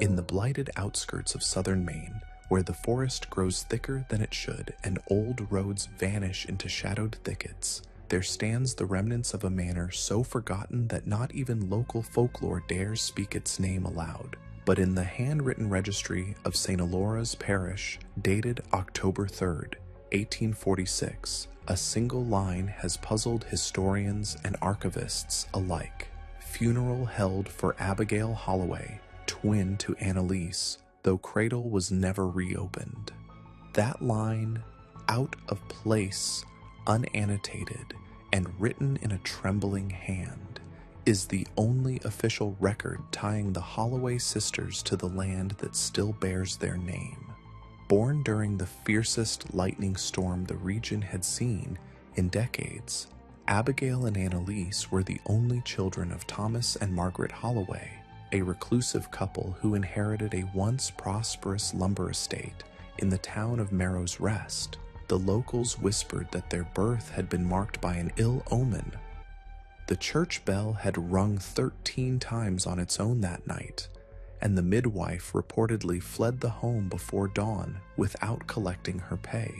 In the blighted outskirts of southern Maine, where the forest grows thicker than it should and old roads vanish into shadowed thickets, there stands the remnants of a manor so forgotten that not even local folklore dares speak its name aloud. But in the handwritten registry of St. Alora's parish, dated October 3rd, 1846, a single line has puzzled historians and archivists alike. Funeral held for Abigail Holloway, twin to Annalise, though cradle was never reopened. That line, out of place, unannotated, and written in a trembling hand, is the only official record tying the Holloway sisters to the land that still bears their name. Born during the fiercest lightning storm the region had seen in decades, Abigail and Annalise were the only children of Thomas and Margaret Holloway, a reclusive couple who inherited a once prosperous lumber estate in the town of Merrow's Rest. The locals whispered that their birth had been marked by an ill omen. The church bell had rung 13 times on its own that night, and the midwife reportedly fled the home before dawn without collecting her pay.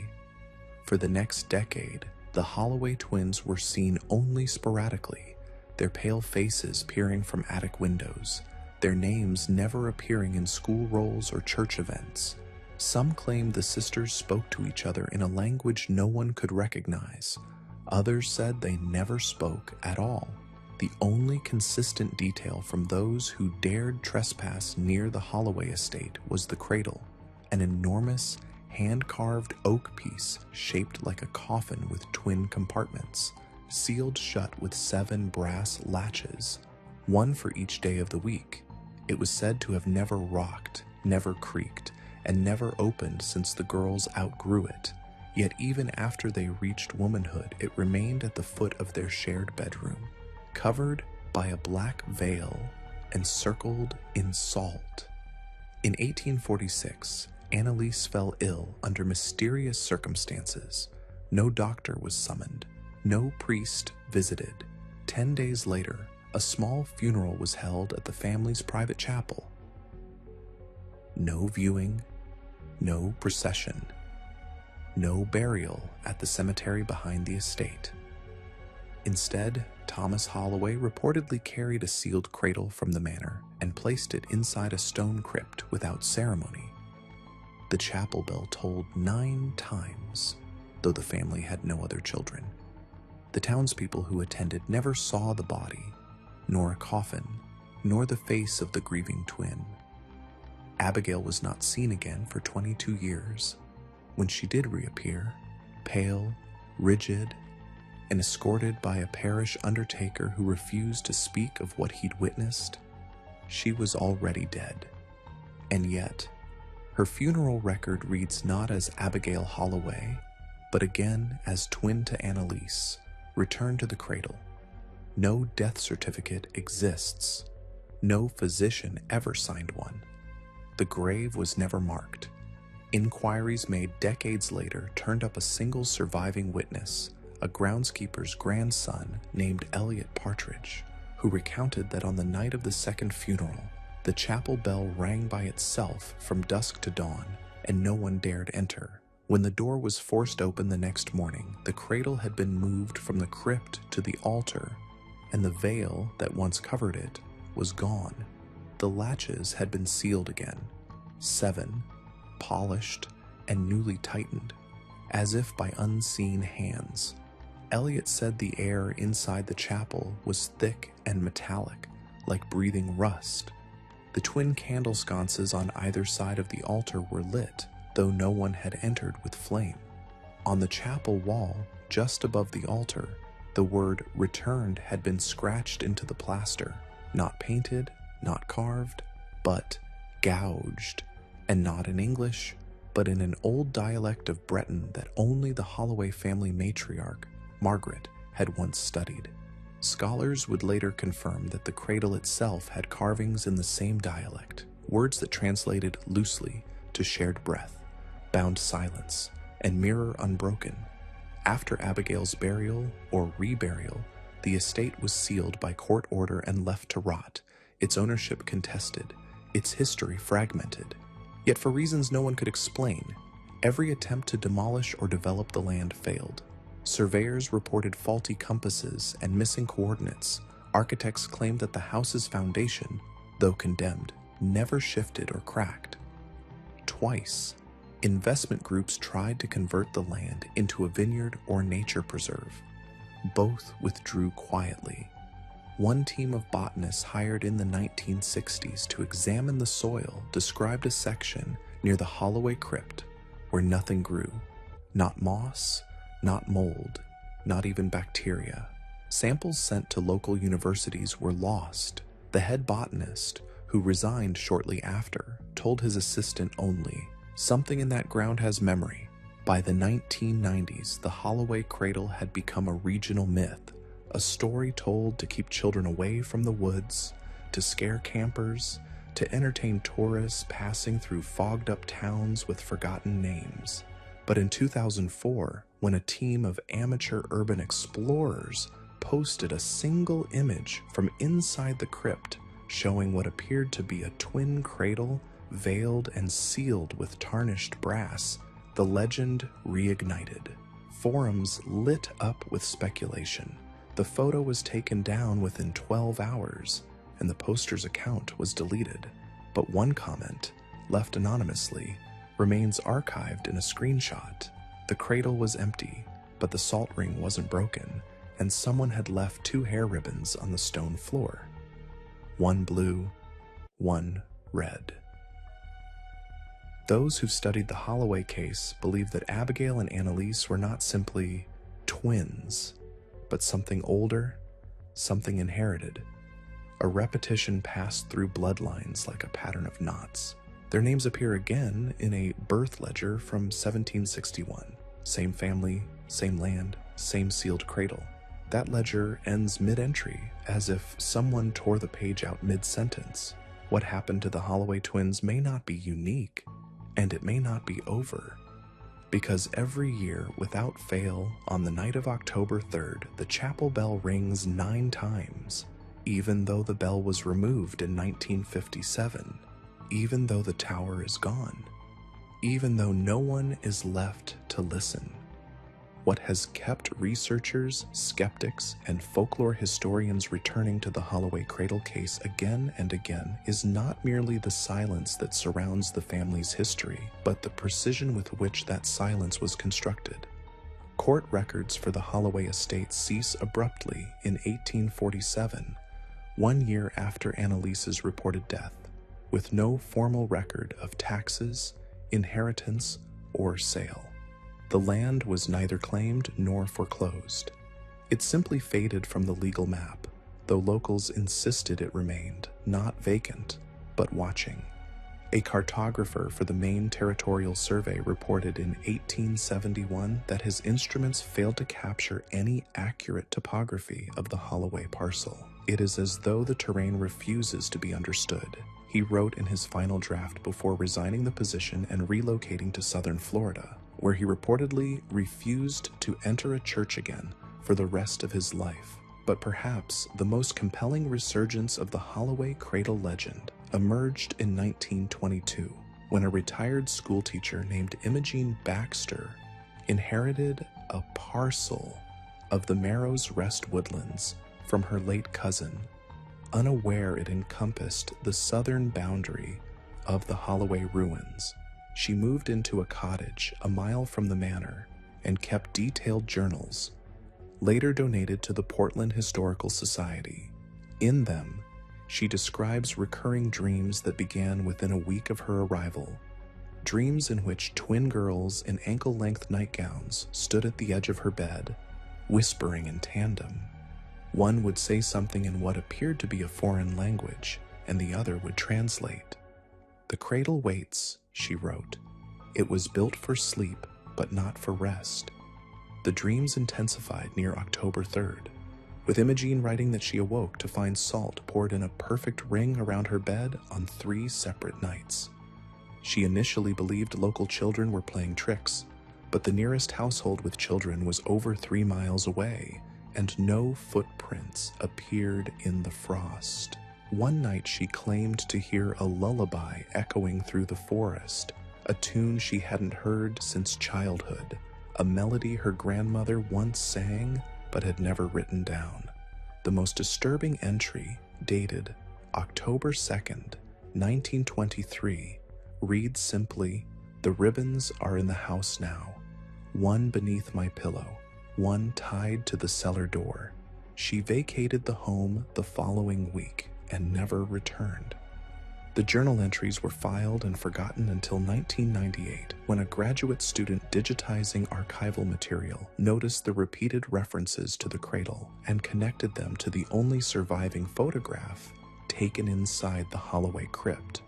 For the next decade, the Holloway twins were seen only sporadically, their pale faces peering from attic windows, their names never appearing in school rolls or church events. Some claimed the sisters spoke to each other in a language no one could recognize. Others said they never spoke at all. The only consistent detail from those who dared trespass near the Holloway estate was the cradle, an enormous, hand-carved oak piece shaped like a coffin with twin compartments, sealed shut with 7 brass latches, one for each day of the week. It was said to have never rocked, never creaked, and never opened since the girls outgrew it. Yet even after they reached womanhood, it remained at the foot of their shared bedroom, covered by a black veil and circled in salt. In 1846, Annalise fell ill under mysterious circumstances. No doctor was summoned. No priest visited. 10 days later, a small funeral was held at the family's private chapel. No viewing, no procession, no burial at the cemetery behind the estate. Instead, Thomas Holloway reportedly carried a sealed cradle from the manor and placed it inside a stone crypt without ceremony. The chapel bell tolled 9 times, though the family had no other children. The townspeople who attended never saw the body, nor a coffin, nor the face of the grieving twin. Abigail was not seen again for 22 years. When she did reappear, pale, rigid, and escorted by a parish undertaker who refused to speak of what he'd witnessed, she was already dead. And yet, her funeral record reads not as Abigail Holloway, but again as twin to Annalise, returned to the cradle. No death certificate exists. No physician ever signed one. The grave was never marked. Inquiries made decades later turned up a single surviving witness, a groundskeeper's grandson named Elliot Partridge, who recounted that on the night of the second funeral, the chapel bell rang by itself from dusk to dawn, and no one dared enter. When the door was forced open the next morning, the cradle had been moved from the crypt to the altar, and the veil that once covered it was gone. The latches had been sealed again, 7, polished and newly tightened, as if by unseen hands. Elliot said the air inside the chapel was thick and metallic, like breathing rust. The twin candle sconces on either side of the altar were lit, though no one had entered with flame. On the chapel wall, just above the altar, the word "returned" had been scratched into the plaster, not painted, not carved, but gouged, and not in English, but in an old dialect of Breton that only the Holloway family matriarch, Margaret, had once studied. Scholars would later confirm that the cradle itself had carvings in the same dialect, words that translated loosely to shared breath, bound silence, and mirror unbroken. After Abigail's burial or reburial, the estate was sealed by court order and left to rot, its ownership contested, its history fragmented. Yet for reasons no one could explain, every attempt to demolish or develop the land failed. Surveyors reported faulty compasses and missing coordinates. Architects claimed that the house's foundation, though condemned, never shifted or cracked. Twice, investment groups tried to convert the land into a vineyard or nature preserve. Both withdrew quietly. One team of botanists hired in the 1960s to examine the soil described a section near the Holloway crypt where nothing grew. Not moss, not mold, not even bacteria. Samples sent to local universities were lost. The head botanist, who resigned shortly after, told his assistant only, "Something in that ground has memory." By the 1990s, the Holloway cradle had become a regional myth, a story told to keep children away from the woods, to scare campers, to entertain tourists passing through fogged-up towns with forgotten names. But in 2004, when a team of amateur urban explorers posted a single image from inside the crypt showing what appeared to be a twin cradle veiled and sealed with tarnished brass, the legend reignited. Forums lit up with speculation. The photo was taken down within 12 hours, and the poster's account was deleted. But one comment, left anonymously, remains archived in a screenshot. The cradle was empty, but the salt ring wasn't broken, and someone had left 2 hair ribbons on the stone floor. One blue, one red. Those who've studied the Holloway case believe that Abigail and Annalise were not simply twins, but something older, something inherited. A repetition passed through bloodlines like a pattern of knots. Their names appear again in a birth ledger from 1761. Same family, same land, same sealed cradle. That ledger ends mid-entry, as if someone tore the page out mid-sentence. What happened to the Holloway twins may not be unique, and it may not be over. Because every year, without fail, on the night of October 3rd, the chapel bell rings 9 times, even though the bell was removed in 1957, even though the tower is gone, even though no one is left to listen. What has kept researchers, skeptics, and folklore historians returning to the Holloway cradle case again and again is not merely the silence that surrounds the family's history, but the precision with which that silence was constructed. Court records for the Holloway estate cease abruptly in 1847, 1 year after Annalise's reported death, with no formal record of taxes, inheritance, or sale. The land was neither claimed nor foreclosed. It simply faded from the legal map, though locals insisted it remained, not vacant, but watching. A cartographer for the Maine Territorial Survey reported in 1871 that his instruments failed to capture any accurate topography of the Holloway parcel. It is as though the terrain refuses to be understood, he wrote in his final draft before resigning the position and relocating to southern Florida, where he reportedly refused to enter a church again for the rest of his life. But perhaps the most compelling resurgence of the Holloway cradle legend emerged in 1922, when a retired schoolteacher named Imogene Baxter inherited a parcel of the Merrow's Rest woodlands from her late cousin, unaware it encompassed the southern boundary of the Holloway ruins. She moved into a cottage a mile from the manor and kept detailed journals, later donated to the Portland Historical Society. In them, she describes recurring dreams that began within a week of her arrival, dreams in which twin girls in ankle-length nightgowns stood at the edge of her bed, whispering in tandem. One would say something in what appeared to be a foreign language, and the other would translate. "The cradle waits," she wrote. "It was built for sleep, but not for rest." The dreams intensified near October 3rd, with Imogene writing that she awoke to find salt poured in a perfect ring around her bed on 3 separate nights. She initially believed local children were playing tricks, but the nearest household with children was over 3 miles away, and no footprints appeared in the frost. One night she claimed to hear a lullaby echoing through the forest, a tune she hadn't heard since childhood, a melody her grandmother once sang but had never written down. The most disturbing entry, dated October 2nd, 1923, reads simply, "The ribbons are in the house now. One beneath my pillow, one tied to the cellar door. She vacated the home the following week and never returned." The journal entries were filed and forgotten until 1998, when a graduate student digitizing archival material noticed the repeated references to the cradle and connected them to the only surviving photograph taken inside the Holloway crypt.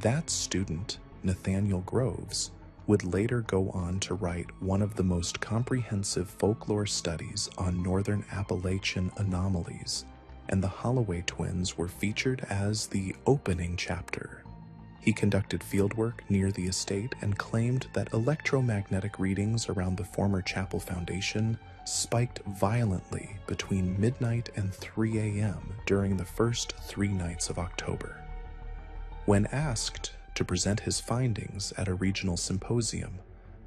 That student, Nathaniel Groves, would later go on to write one of the most comprehensive folklore studies on northern Appalachian anomalies, and the Holloway twins were featured as the opening chapter. He conducted fieldwork near the estate and claimed that electromagnetic readings around the former chapel foundation spiked violently between midnight and 3 a.m. during the first 3 nights of October. When asked to present his findings at a regional symposium,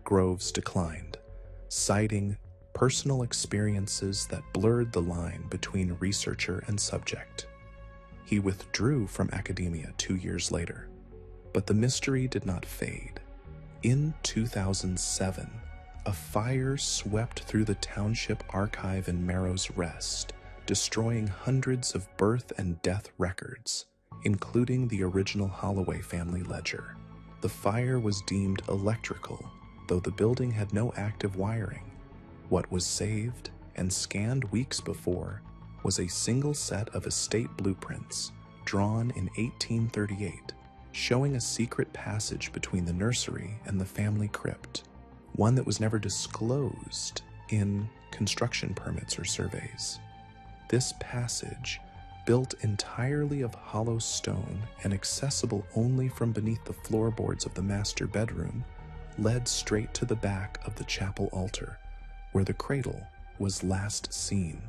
Groves declined, citing personal experiences that blurred the line between researcher and subject. He withdrew from academia 2 years later, but the mystery did not fade. In 2007, a fire swept through the township archive in Marrow's Rest, destroying hundreds of birth and death records, including the original Holloway family ledger. The fire was deemed electrical, though the building had no active wiring. What was saved and scanned weeks before was a single set of estate blueprints drawn in 1838, showing a secret passage between the nursery and the family crypt, one that was never disclosed in construction permits or surveys. This passage, built entirely of hollow stone and accessible only from beneath the floorboards of the master bedroom, led straight to the back of the chapel altar, where the cradle was last seen.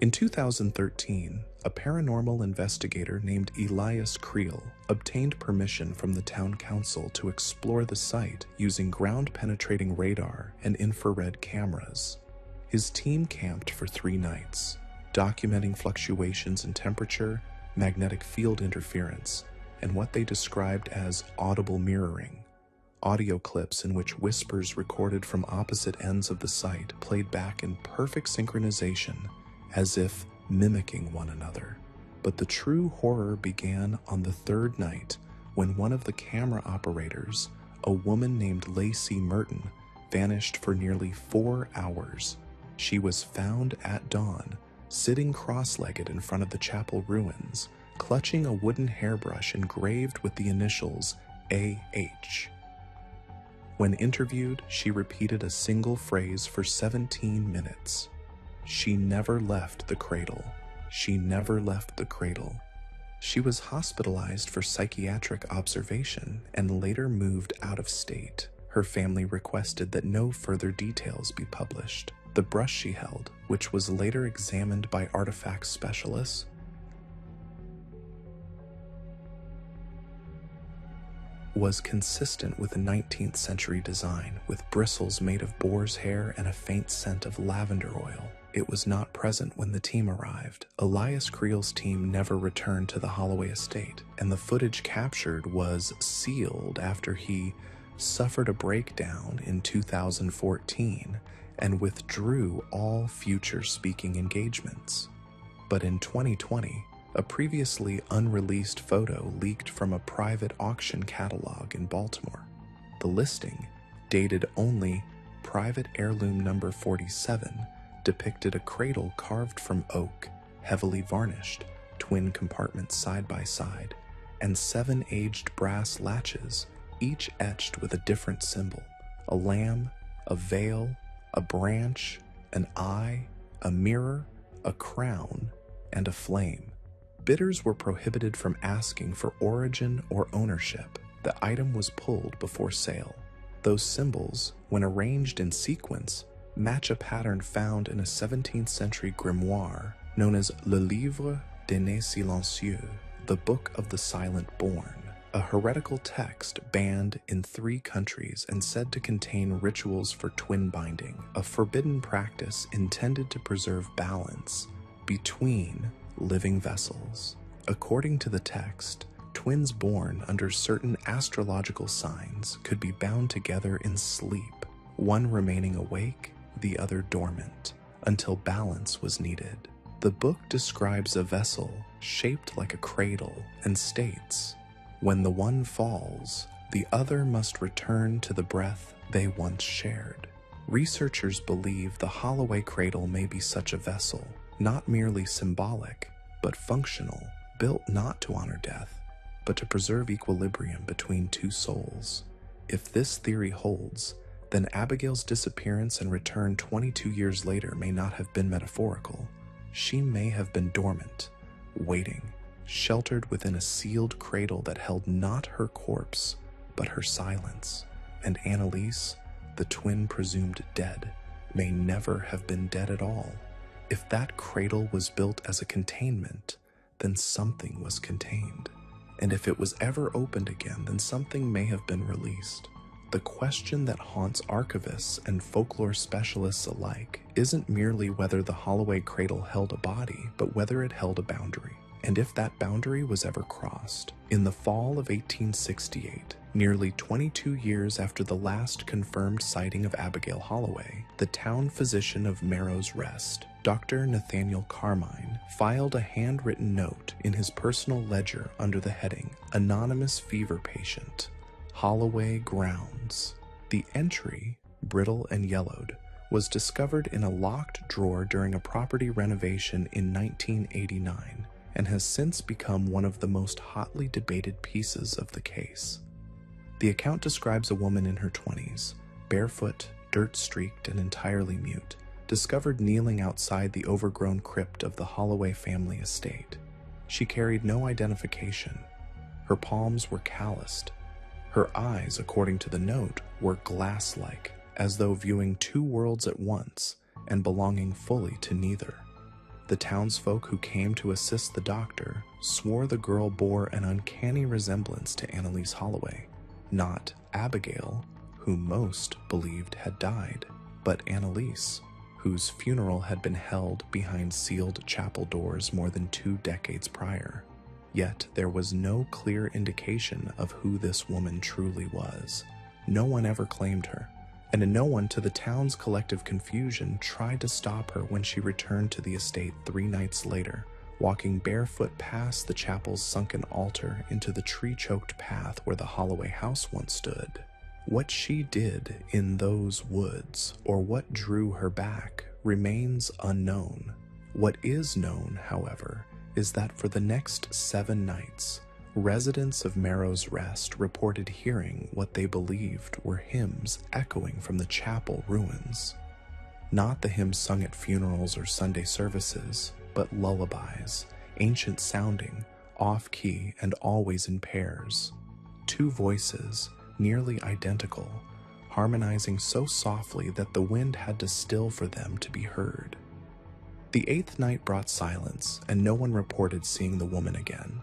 In 2013, a paranormal investigator named Elias Creel obtained permission from the town council to explore the site using ground-penetrating radar and infrared cameras. His team camped for 3 nights, documenting fluctuations in temperature, magnetic field interference, and what they described as audible mirroring, audio clips in which whispers recorded from opposite ends of the site played back in perfect synchronization, as if mimicking one another. But the true horror began on the 3rd night, when one of the camera operators, a woman named Lacey Merton, vanished for nearly 4 hours. She was found at dawn, sitting cross-legged in front of the chapel ruins, clutching a wooden hairbrush engraved with the initials AH. When interviewed, she repeated a single phrase for 17 minutes. She never left the cradle. She never left the cradle. She was hospitalized for psychiatric observation and later moved out of state. Her family requested that no further details be published. The brush she held, which was later examined by artifact specialists, was consistent with a 19th century design, with bristles made of boar's hair and a faint scent of lavender oil. It was not present when the team arrived. Elias Creel's team never returned to the Holloway estate, and the footage captured was sealed after he suffered a breakdown in 2014 and withdrew all future speaking engagements. But in 2020, a previously unreleased photo leaked from a private auction catalog in Baltimore. The listing, dated only Private Heirloom Number 47, depicted a cradle carved from oak, heavily varnished, twin compartments side by side, and 7 aged brass latches, each etched with a different symbol: a lamb, a veil, a branch, an eye, a mirror, a crown, and a flame. Bidders were prohibited from asking for origin or ownership. The item was pulled before sale. Those symbols, when arranged in sequence, match a pattern found in a 17th century grimoire known as Le Livre Dîner silencieux, the Book of the Silent Born, a heretical text banned in 3 countries and said to contain rituals for twin binding, a forbidden practice intended to preserve balance between living vessels. According to the text, twins born under certain astrological signs could be bound together in sleep, one remaining awake, the other dormant, until balance was needed. The book describes a vessel shaped like a cradle and states, "When the one falls, the other must return to the breath they once shared." Researchers believe the Holloway cradle may be such a vessel, not merely symbolic, but functional, built not to honor death, but to preserve equilibrium between 2 souls. If this theory holds, then Abigail's disappearance and return 22 years later may not have been metaphorical. She may have been dormant, waiting, sheltered within a sealed cradle that held not her corpse, but her silence. And Annalise, the twin presumed dead, may never have been dead at all. If that cradle was built as a containment, then something was contained. And if it was ever opened again, then something may have been released. The question that haunts archivists and folklore specialists alike isn't merely whether the Holloway cradle held a body, but whether it held a boundary, and if that boundary was ever crossed. In the fall of 1868, nearly 22 years after the last confirmed sighting of Abigail Holloway, the town physician of Merrow's Rest, Dr. Nathaniel Carmine, filed a handwritten note in his personal ledger under the heading, "Anonymous Fever Patient, Holloway Grounds." The entry, brittle and yellowed, was discovered in a locked drawer during a property renovation in 1989 and has since become one of the most hotly debated pieces of the case. The account describes a woman in her 20s, barefoot, dirt-streaked, and entirely mute, discovered kneeling outside the overgrown crypt of the Holloway family estate. She carried no identification. Her palms were calloused. Her eyes, according to the note, were glass-like, as though viewing 2 worlds at once and belonging fully to neither. The townsfolk who came to assist the doctor swore the girl bore an uncanny resemblance to Annalise Holloway, not Abigail, who most believed had died, but Annalise, whose funeral had been held behind sealed chapel doors more than 2 decades prior. Yet there was no clear indication of who this woman truly was. No one ever claimed her, and no one, to the town's collective confusion, tried to stop her when she returned to the estate 3 nights later, walking barefoot past the chapel's sunken altar into the tree-choked path where the Holloway house once stood. What she did in those woods, or what drew her back, remains unknown. What is known, however, is that for the next 7 nights, residents of Merrow's Rest reported hearing what they believed were hymns echoing from the chapel ruins. Not the hymns sung at funerals or Sunday services, but lullabies, ancient-sounding, off-key, and always in pairs. 2 voices, nearly identical, harmonizing so softly that the wind had to still for them to be heard. The 8th night brought silence, and no one reported seeing the woman again.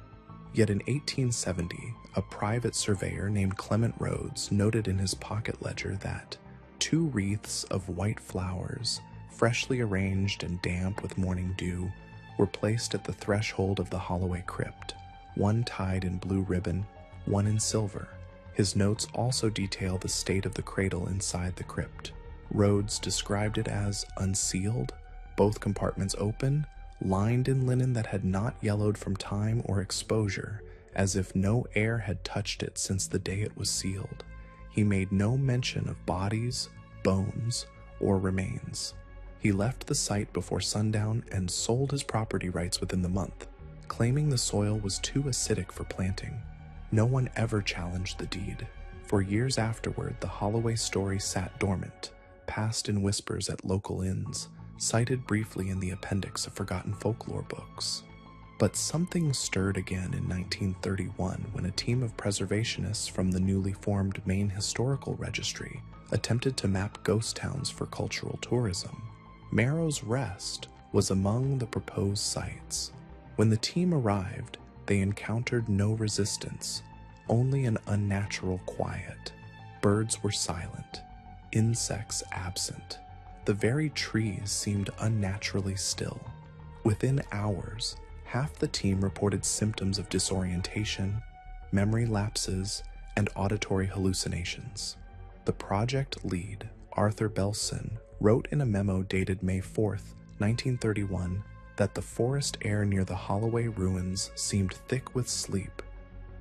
Yet in 1870, a private surveyor named Clement Rhodes noted in his pocket ledger that 2 wreaths of white flowers, freshly arranged and damp with morning dew, were placed at the threshold of the Holloway crypt, one tied in blue ribbon, one in silver. His notes also detail the state of the cradle inside the crypt. Rhodes described it as unsealed, both compartments open, lined in linen that had not yellowed from time or exposure, as if no air had touched it since the day it was sealed. He made no mention of bodies, bones, or remains. He left the site before sundown and sold his property rights within the month, claiming the soil was too acidic for planting. No one ever challenged the deed. For years afterward, the Holloway story sat dormant, passed in whispers at local inns, cited briefly in the appendix of forgotten folklore books. But something stirred again in 1931 when a team of preservationists from the newly formed Maine Historical Registry attempted to map ghost towns for cultural tourism. Merrow's Rest was among the proposed sites. When the team arrived, they encountered no resistance, only an unnatural quiet. Birds were silent, insects absent. The very trees seemed unnaturally still. Within hours, half the team reported symptoms of disorientation, memory lapses, and auditory hallucinations. The project lead, Arthur Belson, wrote in a memo dated May 4th, 1931, that the forest air near the Holloway ruins seemed thick with sleep.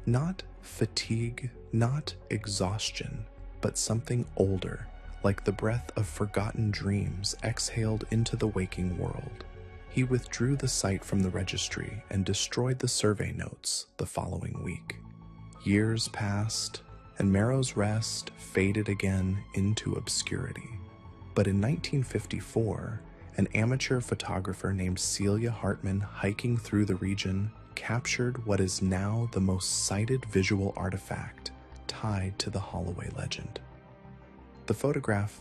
Not fatigue, not exhaustion, but something older, like the breath of forgotten dreams exhaled into the waking world. He withdrew the site from the registry and destroyed the survey notes the following week. Years passed, and Merrow's Rest faded again into obscurity. But in 1954, an amateur photographer named Celia Hartman, hiking through the region, captured what is now the most cited visual artifact tied to the Holloway legend. The photograph,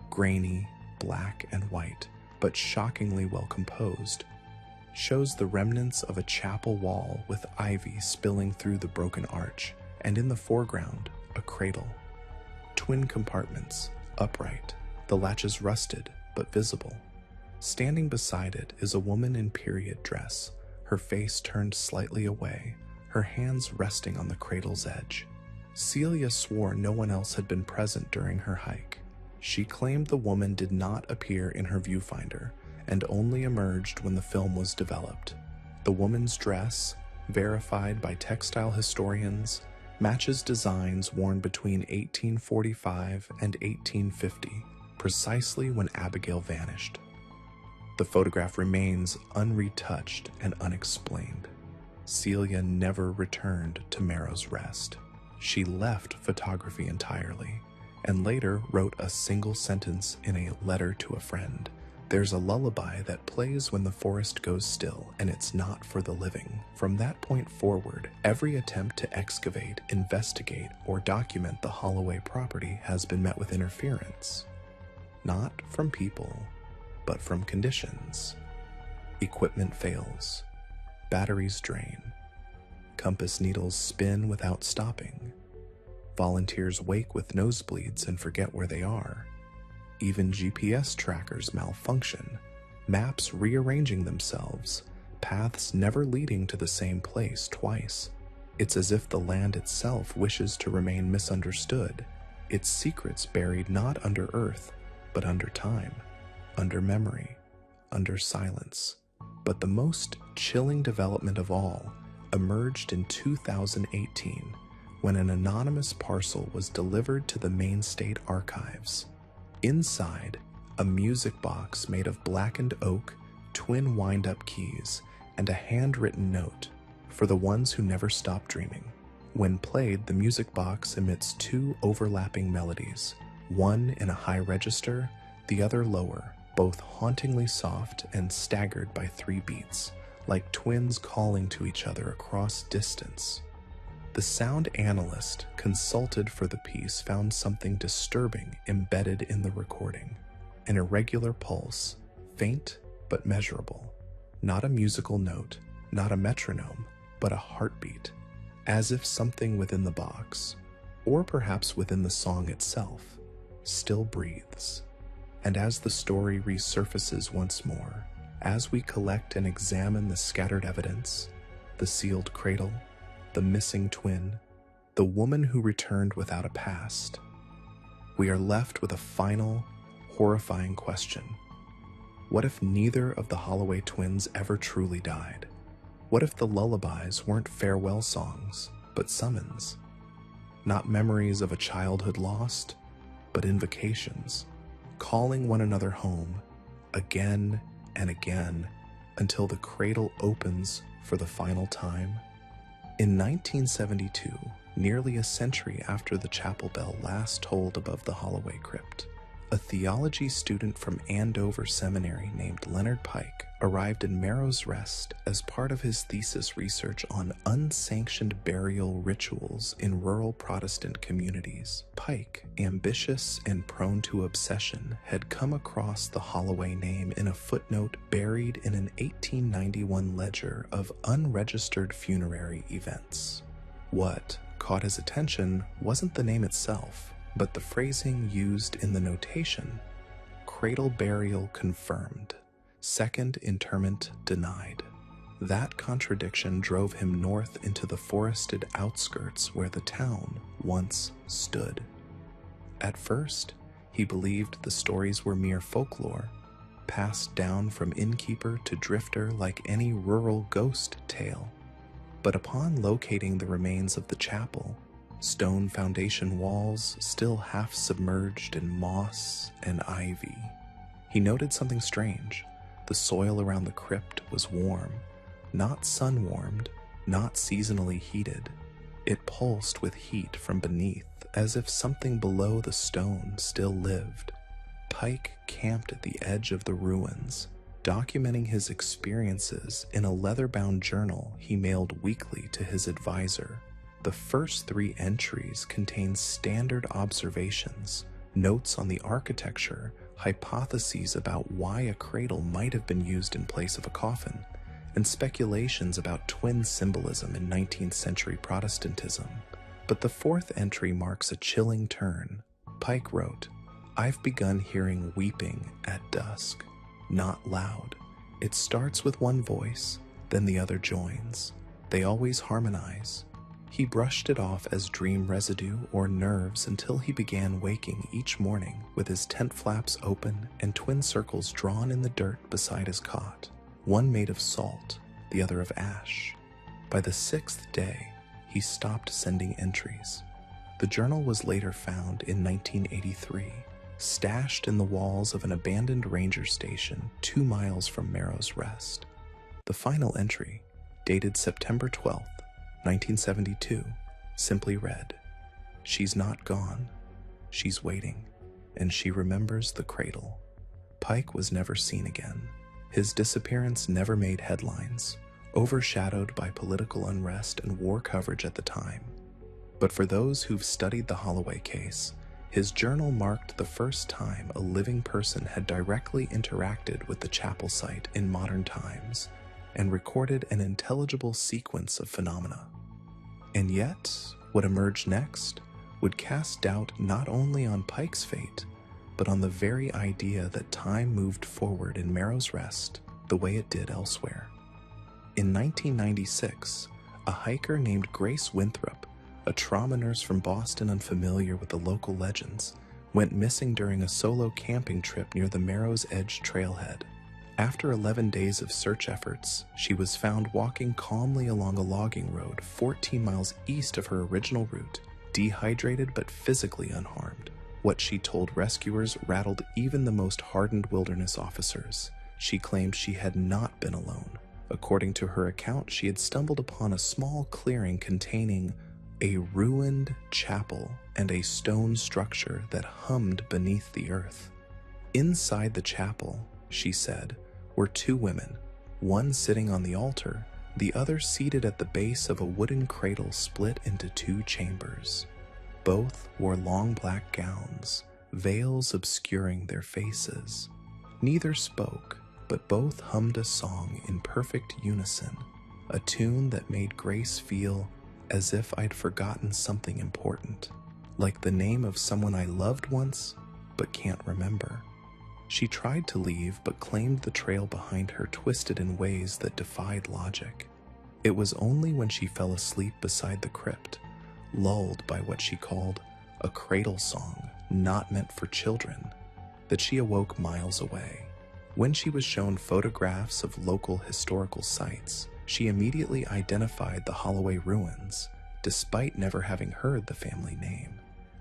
grainy, black and white, but shockingly well composed, shows the remnants of a chapel wall with ivy spilling through the broken arch, and in the foreground, a cradle. Twin compartments, upright, the latches rusted but visible. Standing beside it is a woman in period dress, her face turned slightly away, her hands resting on the cradle's edge. Celia swore no one else had been present during her hike. She claimed the woman did not appear in her viewfinder and only emerged when the film was developed. The woman's dress, verified by textile historians, matches designs worn between 1845 and 1850, precisely when Abigail vanished. The photograph remains unretouched and unexplained. Celia never returned to Merrow's Rest. She left photography entirely, and later wrote a single sentence in a letter to a friend. There's a lullaby that plays when the forest goes still, and it's not for the living. From that point forward, every attempt to excavate, investigate, or document the Holloway property has been met with interference. Not from people, but from conditions. Equipment fails. Batteries drain. Compass needles spin without stopping. Volunteers wake with nosebleeds and forget where they are. Even GPS trackers malfunction, maps rearranging themselves, paths never leading to the same place twice. It's as if the land itself wishes to remain misunderstood, its secrets buried not under earth, but under time, under memory, under silence. But the most chilling development of all emerged in 2018 when an anonymous parcel was delivered to the Maine State Archives. Inside, a music box made of blackened oak, twin wind-up keys, and a handwritten note for the ones who never stop dreaming. When played, the music box emits two overlapping melodies, one in a high register, the other lower, both hauntingly soft and staggered by 3 beats, like twins calling to each other across distance. The sound analyst consulted for the piece found something disturbing embedded in the recording. An irregular pulse, faint but measurable. Not a musical note, not a metronome, but a heartbeat, as if something within the box, or perhaps within the song itself, still breathes. And as the story resurfaces once more, as we collect and examine the scattered evidence, the sealed cradle, the missing twin, the woman who returned without a past, we are left with a final, horrifying question. What if neither of the Holloway twins ever truly died? What if the lullabies weren't farewell songs, but summons? Not memories of a childhood lost, but invocations, calling one another home, again and again, until the cradle opens for the final time. In 1972, nearly a century after the chapel bell last tolled above the Holloway crypt, A theology student from Andover Seminary named Leonard Pike arrived in Marrow's Rest as part of his thesis research on unsanctioned burial rituals in rural Protestant communities. Pike, ambitious and prone to obsession, had come across the Holloway name in a footnote buried in an 1891 ledger of unregistered funerary events. What caught his attention wasn't the name itself, but the phrasing used in the notation: cradle burial confirmed, second interment denied. That contradiction drove him north into the forested outskirts where the town once stood. At first, he believed the stories were mere folklore, passed down from innkeeper to drifter like any rural ghost tale. But upon locating the remains of the chapel, stone foundation walls still half submerged in moss and ivy, he noted something strange. The soil around the crypt was warm, not sun-warmed, not seasonally heated. It pulsed with heat from beneath, as if something below the stone still lived. Pike camped at the edge of the ruins, documenting his experiences in a leather-bound journal he mailed weekly to his advisor. The first 3 entries contain standard observations, notes on the architecture, hypotheses about why a cradle might have been used in place of a coffin, and speculations about twin symbolism in 19th century Protestantism. But the 4th entry marks a chilling turn. Pike wrote, "I've begun hearing weeping at dusk. Not loud. It starts with one voice, then the other joins. They always harmonize." He brushed it off as dream residue or nerves until he began waking each morning with his tent flaps open and twin circles drawn in the dirt beside his cot, one made of salt, the other of ash. By the 6th day, he stopped sending entries. The journal was later found in 1983, stashed in the walls of an abandoned ranger station 2 miles from Marrow's Rest. The final entry, dated September 12th, 1972, simply read, "She's not gone. She's waiting, and she remembers the cradle." Pike was never seen again. His disappearance never made headlines, overshadowed by political unrest and war coverage at the time. But for those who've studied the Holloway case, his journal marked the first time a living person had directly interacted with the chapel site in modern times and recorded an intelligible sequence of phenomena. And yet, what emerged next would cast doubt not only on Pike's fate, but on the very idea that time moved forward in Marrow's Rest the way it did elsewhere. In 1996, a hiker named Grace Winthrop, a trauma nurse from Boston unfamiliar with the local legends, went missing during a solo camping trip near the Marrow's Edge trailhead. After 11 days of search efforts, she was found walking calmly along a logging road 14 miles east of her original route, dehydrated but physically unharmed. What she told rescuers rattled even the most hardened wilderness officers. She claimed she had not been alone. According to her account, she had stumbled upon a small clearing containing a ruined chapel and a stone structure that hummed beneath the earth. Inside the chapel, she said, were 2 women, one sitting on the altar, the other seated at the base of a wooden cradle split into 2 chambers. Both wore long black gowns, veils obscuring their faces. Neither spoke, but both hummed a song in perfect unison, a tune that made Grace feel as if I'd forgotten something important, like the name of someone I loved once, but can't remember. She tried to leave, but claimed the trail behind her twisted in ways that defied logic. It was only when she fell asleep beside the crypt, lulled by what she called a cradle song not meant for children, that she awoke miles away. When she was shown photographs of local historical sites, she immediately identified the Holloway ruins, despite never having heard the family name.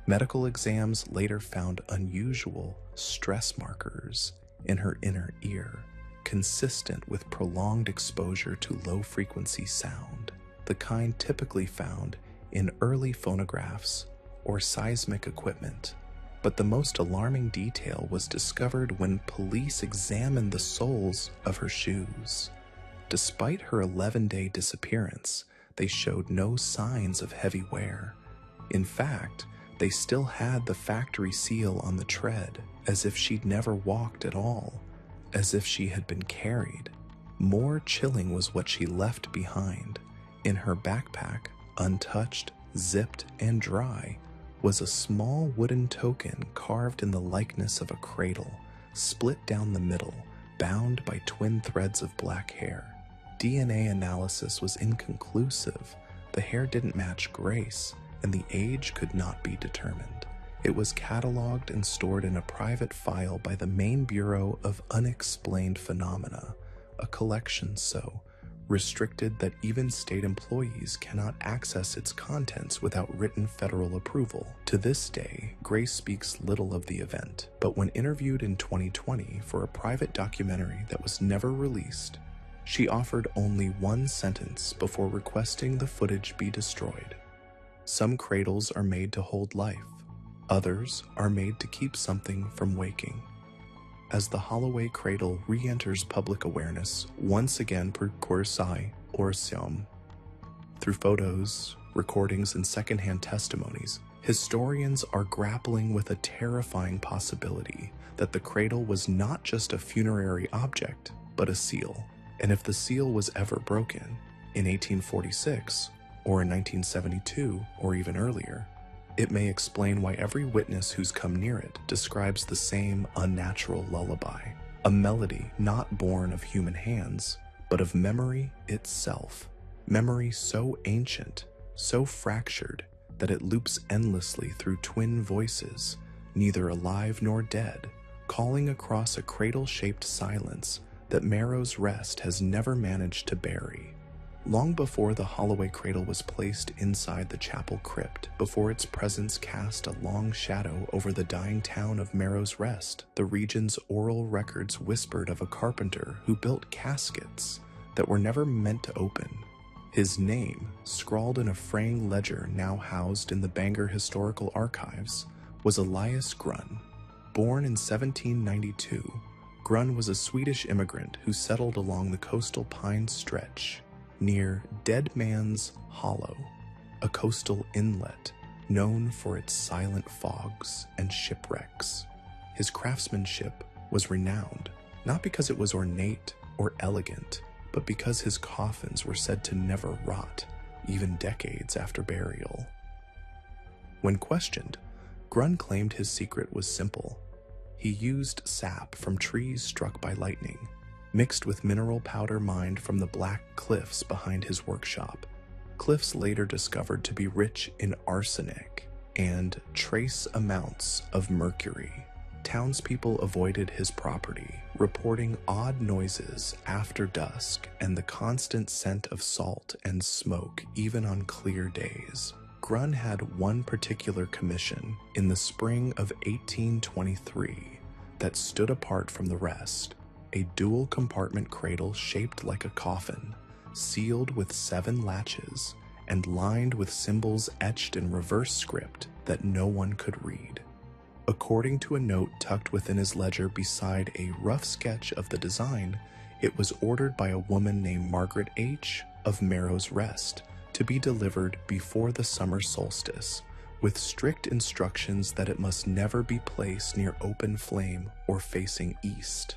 Medical exams later found unusual stress markers in her inner ear, consistent with prolonged exposure to low-frequency sound, the kind typically found in early phonographs or seismic equipment. But the most alarming detail was discovered when police examined the soles of her shoes. Despite her 11-day disappearance, they showed no signs of heavy wear. In fact, they still had the factory seal on the tread, as if she'd never walked at all, as if she had been carried. More chilling was what she left behind. In her backpack, untouched, zipped, and dry, was a small wooden token carved in the likeness of a cradle, split down the middle, bound by twin threads of black hair. DNA analysis was inconclusive. The hair didn't match Grace, and the age could not be determined. It was cataloged and stored in a private file by the Maine Bureau of Unexplained Phenomena, a collection so restricted that even state employees cannot access its contents without written federal approval. To this day, Grace speaks little of the event, but when interviewed in 2020 for a private documentary that was never released, she offered only one sentence before requesting the footage be destroyed. Some cradles are made to hold life. Others are made to keep something from waking. As the Holloway cradle re-enters public awareness, once again per Corsai or Siom. Through photos, recordings, and secondhand testimonies, historians are grappling with a terrifying possibility that the cradle was not just a funerary object, but a seal. And if the seal was ever broken, in 1846, or in 1972, or even earlier, it may explain why every witness who's come near it describes the same unnatural lullaby, a melody not born of human hands, but of memory itself. Memory so ancient, so fractured, that it loops endlessly through twin voices, neither alive nor dead, calling across a cradle-shaped silence that Merrow's Rest has never managed to bury. Long before the Holloway cradle was placed inside the chapel crypt, before its presence cast a long shadow over the dying town of Merrow's Rest, the region's oral records whispered of a carpenter who built caskets that were never meant to open. His name, scrawled in a fraying ledger now housed in the Bangor Historical Archives, was Elias Grunn. Born in 1792, Grunn was a Swedish immigrant who settled along the coastal Pine Stretch near Dead Man's Hollow, a coastal inlet known for its silent fogs and shipwrecks. His craftsmanship was renowned, not because it was ornate or elegant, but because his coffins were said to never rot, even decades after burial. When questioned, Grunn claimed his secret was simple. He used sap from trees struck by lightning, mixed with mineral powder mined from the black cliffs behind his workshop, cliffs later discovered to be rich in arsenic and trace amounts of mercury. Townspeople avoided his property, reporting odd noises after dusk and the constant scent of salt and smoke even on clear days. Grunn had one particular commission in the spring of 1823 that stood apart from the rest: a dual-compartment cradle shaped like a coffin, sealed with 7 latches, and lined with symbols etched in reverse script that no one could read. According to a note tucked within his ledger beside a rough sketch of the design, it was ordered by a woman named Margaret H. of Merrow's Rest to be delivered before the summer solstice, with strict instructions that it must never be placed near open flame or facing east.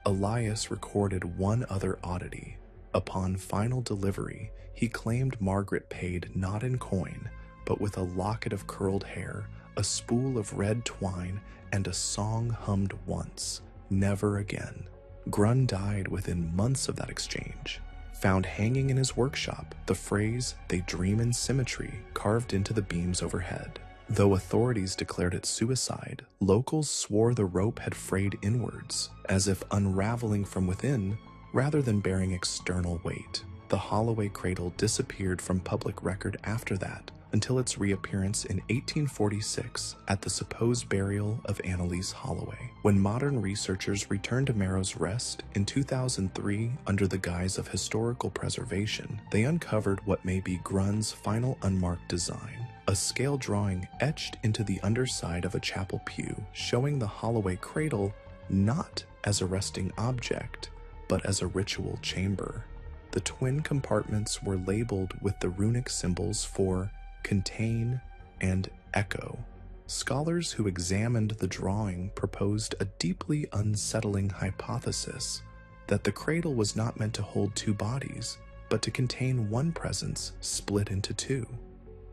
Elias recorded one other oddity. Upon final delivery, he claimed Margaret paid not in coin, but with a locket of curled hair, a spool of red twine, and a song hummed once, "Never Again." Grunn died within months of that exchange. Found hanging in his workshop, the phrase, "They dream in symmetry," carved into the beams overhead. Though authorities declared it suicide, locals swore the rope had frayed inwards, as if unraveling from within rather than bearing external weight. The Holloway cradle disappeared from public record after that, until its reappearance in 1846 at the supposed burial of Annalise Holloway. When modern researchers returned to Merrow's Rest in 2003 under the guise of historical preservation, they uncovered what may be Grunn's final unmarked design, a scale drawing etched into the underside of a chapel pew showing the Holloway cradle not as a resting object, but as a ritual chamber. The twin compartments were labeled with the runic symbols for contain and echo. Scholars who examined the drawing proposed a deeply unsettling hypothesis that the cradle was not meant to hold two bodies, but to contain one presence split into two.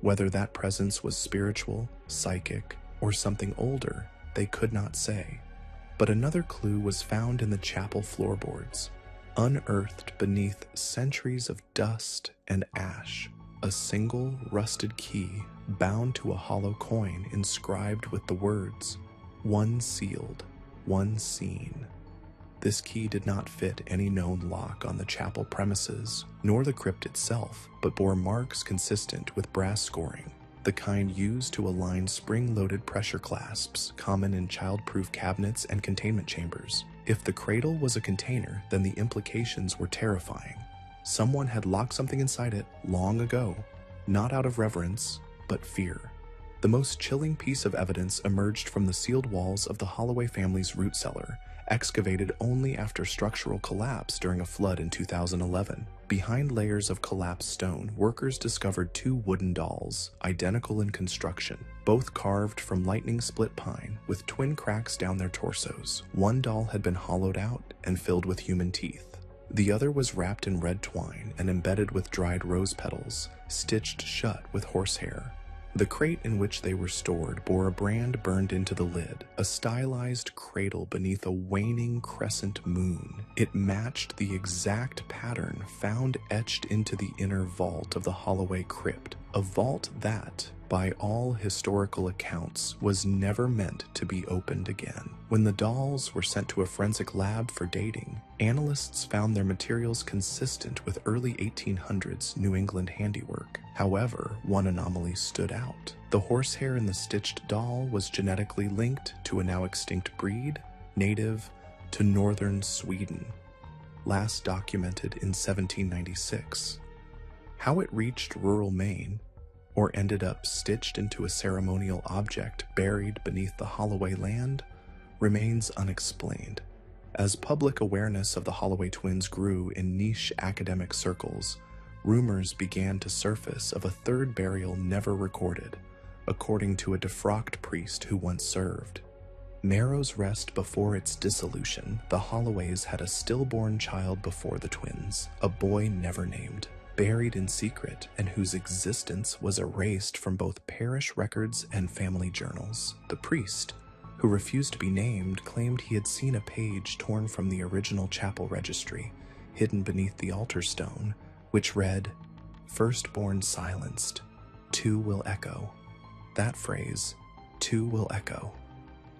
Whether that presence was spiritual, psychic, or something older, they could not say. But another clue was found in the chapel floorboards, unearthed beneath centuries of dust and ash. A single rusted key bound to a hollow coin inscribed with the words, "One sealed, one seen." This key did not fit any known lock on the chapel premises, nor the crypt itself, but bore marks consistent with brass scoring, the kind used to align spring-loaded pressure clasps common in child-proof cabinets and containment chambers. If the cradle was a container, then the implications were terrifying. Someone had locked something inside it long ago, not out of reverence, but fear. The most chilling piece of evidence emerged from the sealed walls of the Holloway family's root cellar, excavated only after structural collapse during a flood in 2011. Behind layers of collapsed stone, workers discovered two wooden dolls, identical in construction, both carved from lightning-split pine with twin cracks down their torsos. One doll had been hollowed out and filled with human teeth. The other was wrapped in red twine and embedded with dried rose petals, stitched shut with horsehair. The crate in which they were stored bore a brand burned into the lid, a stylized cradle beneath a waning crescent moon. It matched the exact pattern found etched into the inner vault of the Holloway crypt, a vault that, by all historical accounts, was never meant to be opened again. When the dolls were sent to a forensic lab for dating, analysts found their materials consistent with early 1800s New England handiwork. However, one anomaly stood out. The horsehair in the stitched doll was genetically linked to a now extinct breed, native to northern Sweden, last documented in 1796. How it reached rural Maine, or ended up stitched into a ceremonial object buried beneath the Holloway land, remains unexplained. As public awareness of the Holloway twins grew in niche academic circles, rumors began to surface of a third burial never recorded, according to a defrocked priest who once served. Marrow's Rest before its dissolution, the Holloways had a stillborn child before the twins, a boy never named, buried in secret and whose existence was erased from both parish records and family journals. The priest, who refused to be named, claimed he had seen a page torn from the original chapel registry, hidden beneath the altar stone, which read, "Firstborn silenced, two will echo." That phrase, "two will echo,"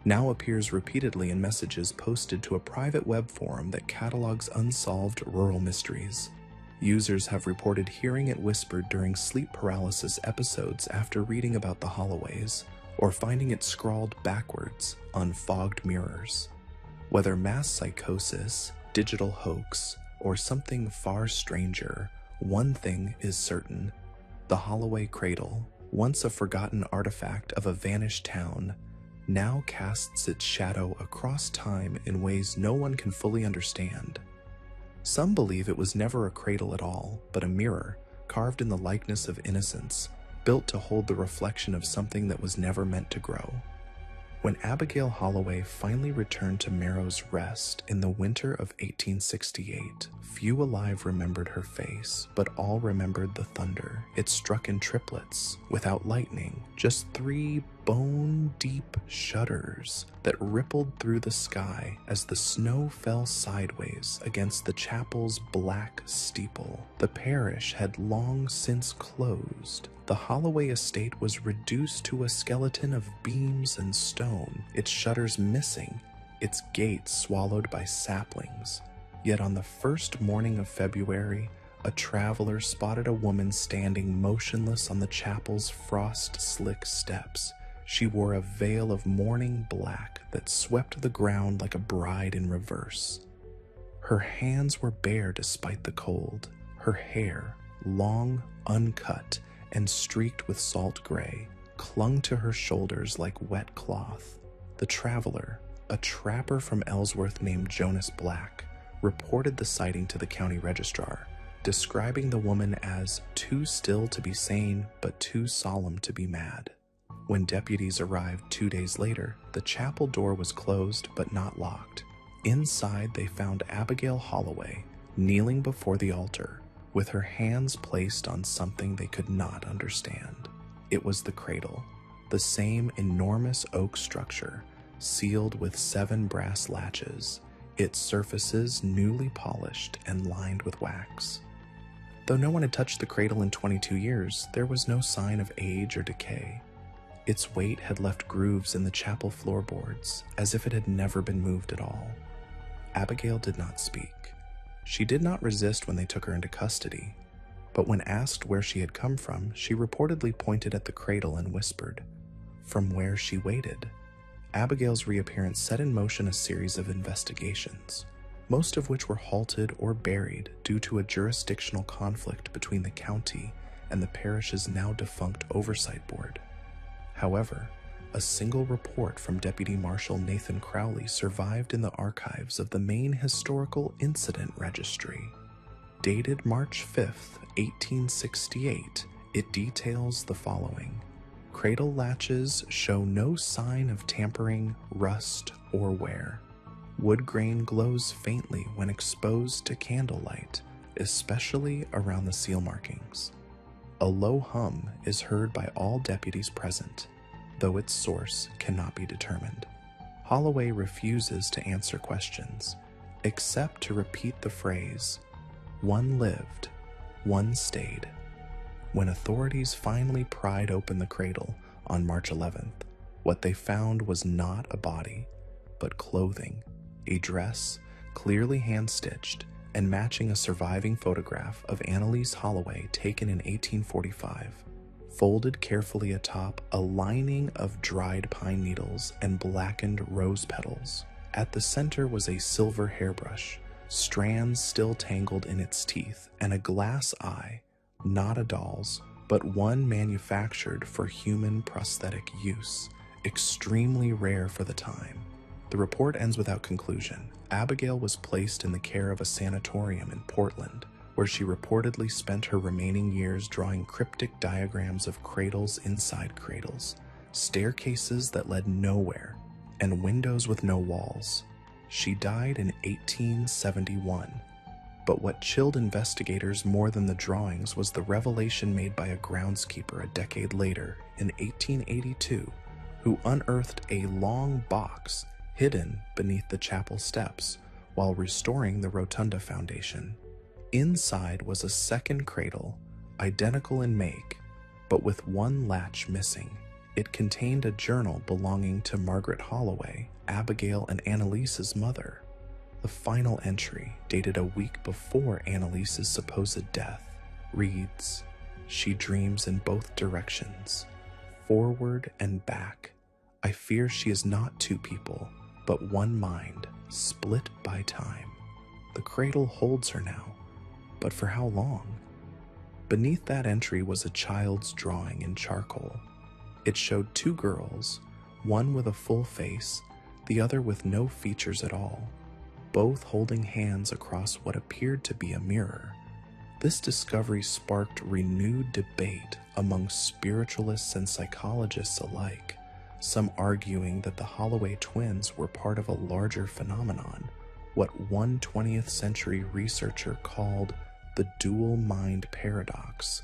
now appears repeatedly in messages posted to a private web forum that catalogs unsolved rural mysteries. Users have reported hearing it whispered during sleep paralysis episodes after reading about the Holloways, or finding it scrawled backwards on fogged mirrors. Whether mass psychosis, digital hoax, or something far stranger, one thing is certain: the Holloway cradle, once a forgotten artifact of a vanished town, now casts its shadow across time in ways no one can fully understand. Some believe it was never a cradle at all, but a mirror, carved in the likeness of innocence, built to hold the reflection of something that was never meant to grow. When Abigail Holloway finally returned to Marrow's Rest in the winter of 1868, few alive remembered her face, but all remembered the thunder. It struck in triplets, without lightning, just 3 bone-deep shudders that rippled through the sky as the snow fell sideways against the chapel's black steeple. The parish had long since closed. The Holloway estate was reduced to a skeleton of beams and stone, its shutters missing, its gates swallowed by saplings. Yet on the first morning of February, a traveler spotted a woman standing motionless on the chapel's frost-slick steps. She wore a veil of mourning black that swept the ground like a bride in reverse. Her hands were bare despite the cold, her hair, long, uncut, and streaked with salt gray, clung to her shoulders like wet cloth. The traveler, a trapper from Ellsworth named Jonas Black, reported the sighting to the county registrar, describing the woman as too still to be sane but too solemn to be mad. When deputies arrived 2 days later, the chapel door was closed but not locked. Inside, they found Abigail Holloway kneeling before the altar, with her hands placed on something they could not understand. It was the cradle, the same enormous oak structure, sealed with 7 brass latches, its surfaces newly polished and lined with wax. Though no one had touched the cradle in 22 years, there was no sign of age or decay. Its weight had left grooves in the chapel floorboards, as if it had never been moved at all. Abigail did not speak. She did not resist when they took her into custody, but when asked where she had come from, she reportedly pointed at the cradle and whispered, "From where she waited." Abigail's reappearance set in motion a series of investigations, most of which were halted or buried due to a jurisdictional conflict between the county and the parish's now defunct oversight board. However, a single report from Deputy Marshal Nathan Crowley survived in the archives of the Maine Historical Incident Registry. Dated March 5, 1868, it details the following. Cradle latches show no sign of tampering, rust, or wear. Wood grain glows faintly when exposed to candlelight, especially around the seal markings. A low hum is heard by all deputies present, though its source cannot be determined. Holloway refuses to answer questions, except to repeat the phrase, "One lived, one stayed." When authorities finally pried open the cradle on March 11th, what they found was not a body, but clothing, a dress clearly hand-stitched and matching a surviving photograph of Annalise Holloway taken in 1845. Folded carefully atop a lining of dried pine needles and blackened rose petals. At the center was a silver hairbrush, strands still tangled in its teeth, and a glass eye, not a doll's, but one manufactured for human prosthetic use, extremely rare for the time. The report ends without conclusion. Abigail was placed in the care of a sanatorium in Portland, where she reportedly spent her remaining years drawing cryptic diagrams of cradles inside cradles, staircases that led nowhere, and windows with no walls. She died in 1871. But what chilled investigators more than the drawings was the revelation made by a groundskeeper a decade later, in 1882, who unearthed a long box hidden beneath the chapel steps while restoring the rotunda foundation. Inside was a second cradle, identical in make, but with one latch missing. It contained a journal belonging to Margaret Holloway, Abigail and Annalise's mother. The final entry, dated a week before Annalise's supposed death, reads, "She dreams in both directions, forward and back. I fear she is not two people, but one mind, split by time. The cradle holds her now, but for how long?" Beneath that entry was a child's drawing in charcoal. It showed 2 girls, one with a full face, the other with no features at all, both holding hands across what appeared to be a mirror. This discovery sparked renewed debate among spiritualists and psychologists alike, some arguing that the Holloway twins were part of a larger phenomenon, what one 20th century researcher called the dual mind paradox,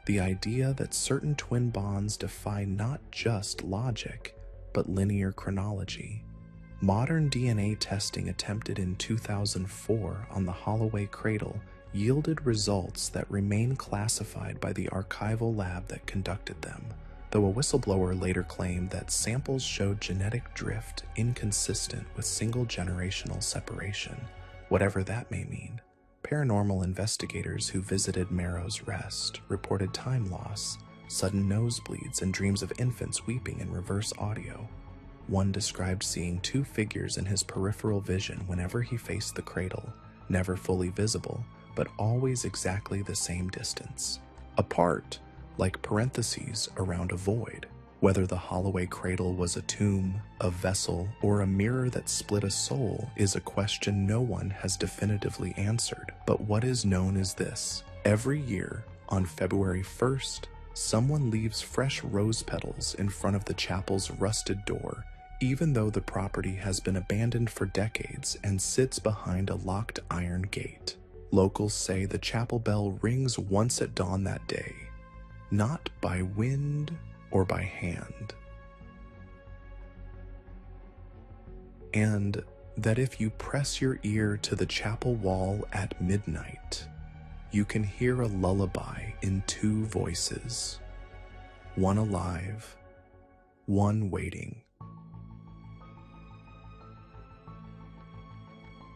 the idea that certain twin bonds defy not just logic, but linear chronology. Modern DNA testing attempted in 2004 on the Holloway cradle yielded results that remain classified by the archival lab that conducted them, though a whistleblower later claimed that samples showed genetic drift inconsistent with single-generational separation, whatever that may mean. Paranormal investigators who visited Merrow's Rest reported time loss, sudden nosebleeds, and dreams of infants weeping in reverse audio. One described seeing 2 figures in his peripheral vision whenever he faced the cradle, never fully visible, but always exactly the same distance apart, like parentheses around a void. Whether the Holloway cradle was a tomb, a vessel, or a mirror that split a soul is a question no one has definitively answered. But what is known is this: every year, on February 1st, someone leaves fresh rose petals in front of the chapel's rusted door, even though the property has been abandoned for decades and sits behind a locked iron gate. Locals say the chapel bell rings once at dawn that day, not by wind or by hand. And that if you press your ear to the chapel wall at midnight, you can hear a lullaby in two voices, one alive, one waiting.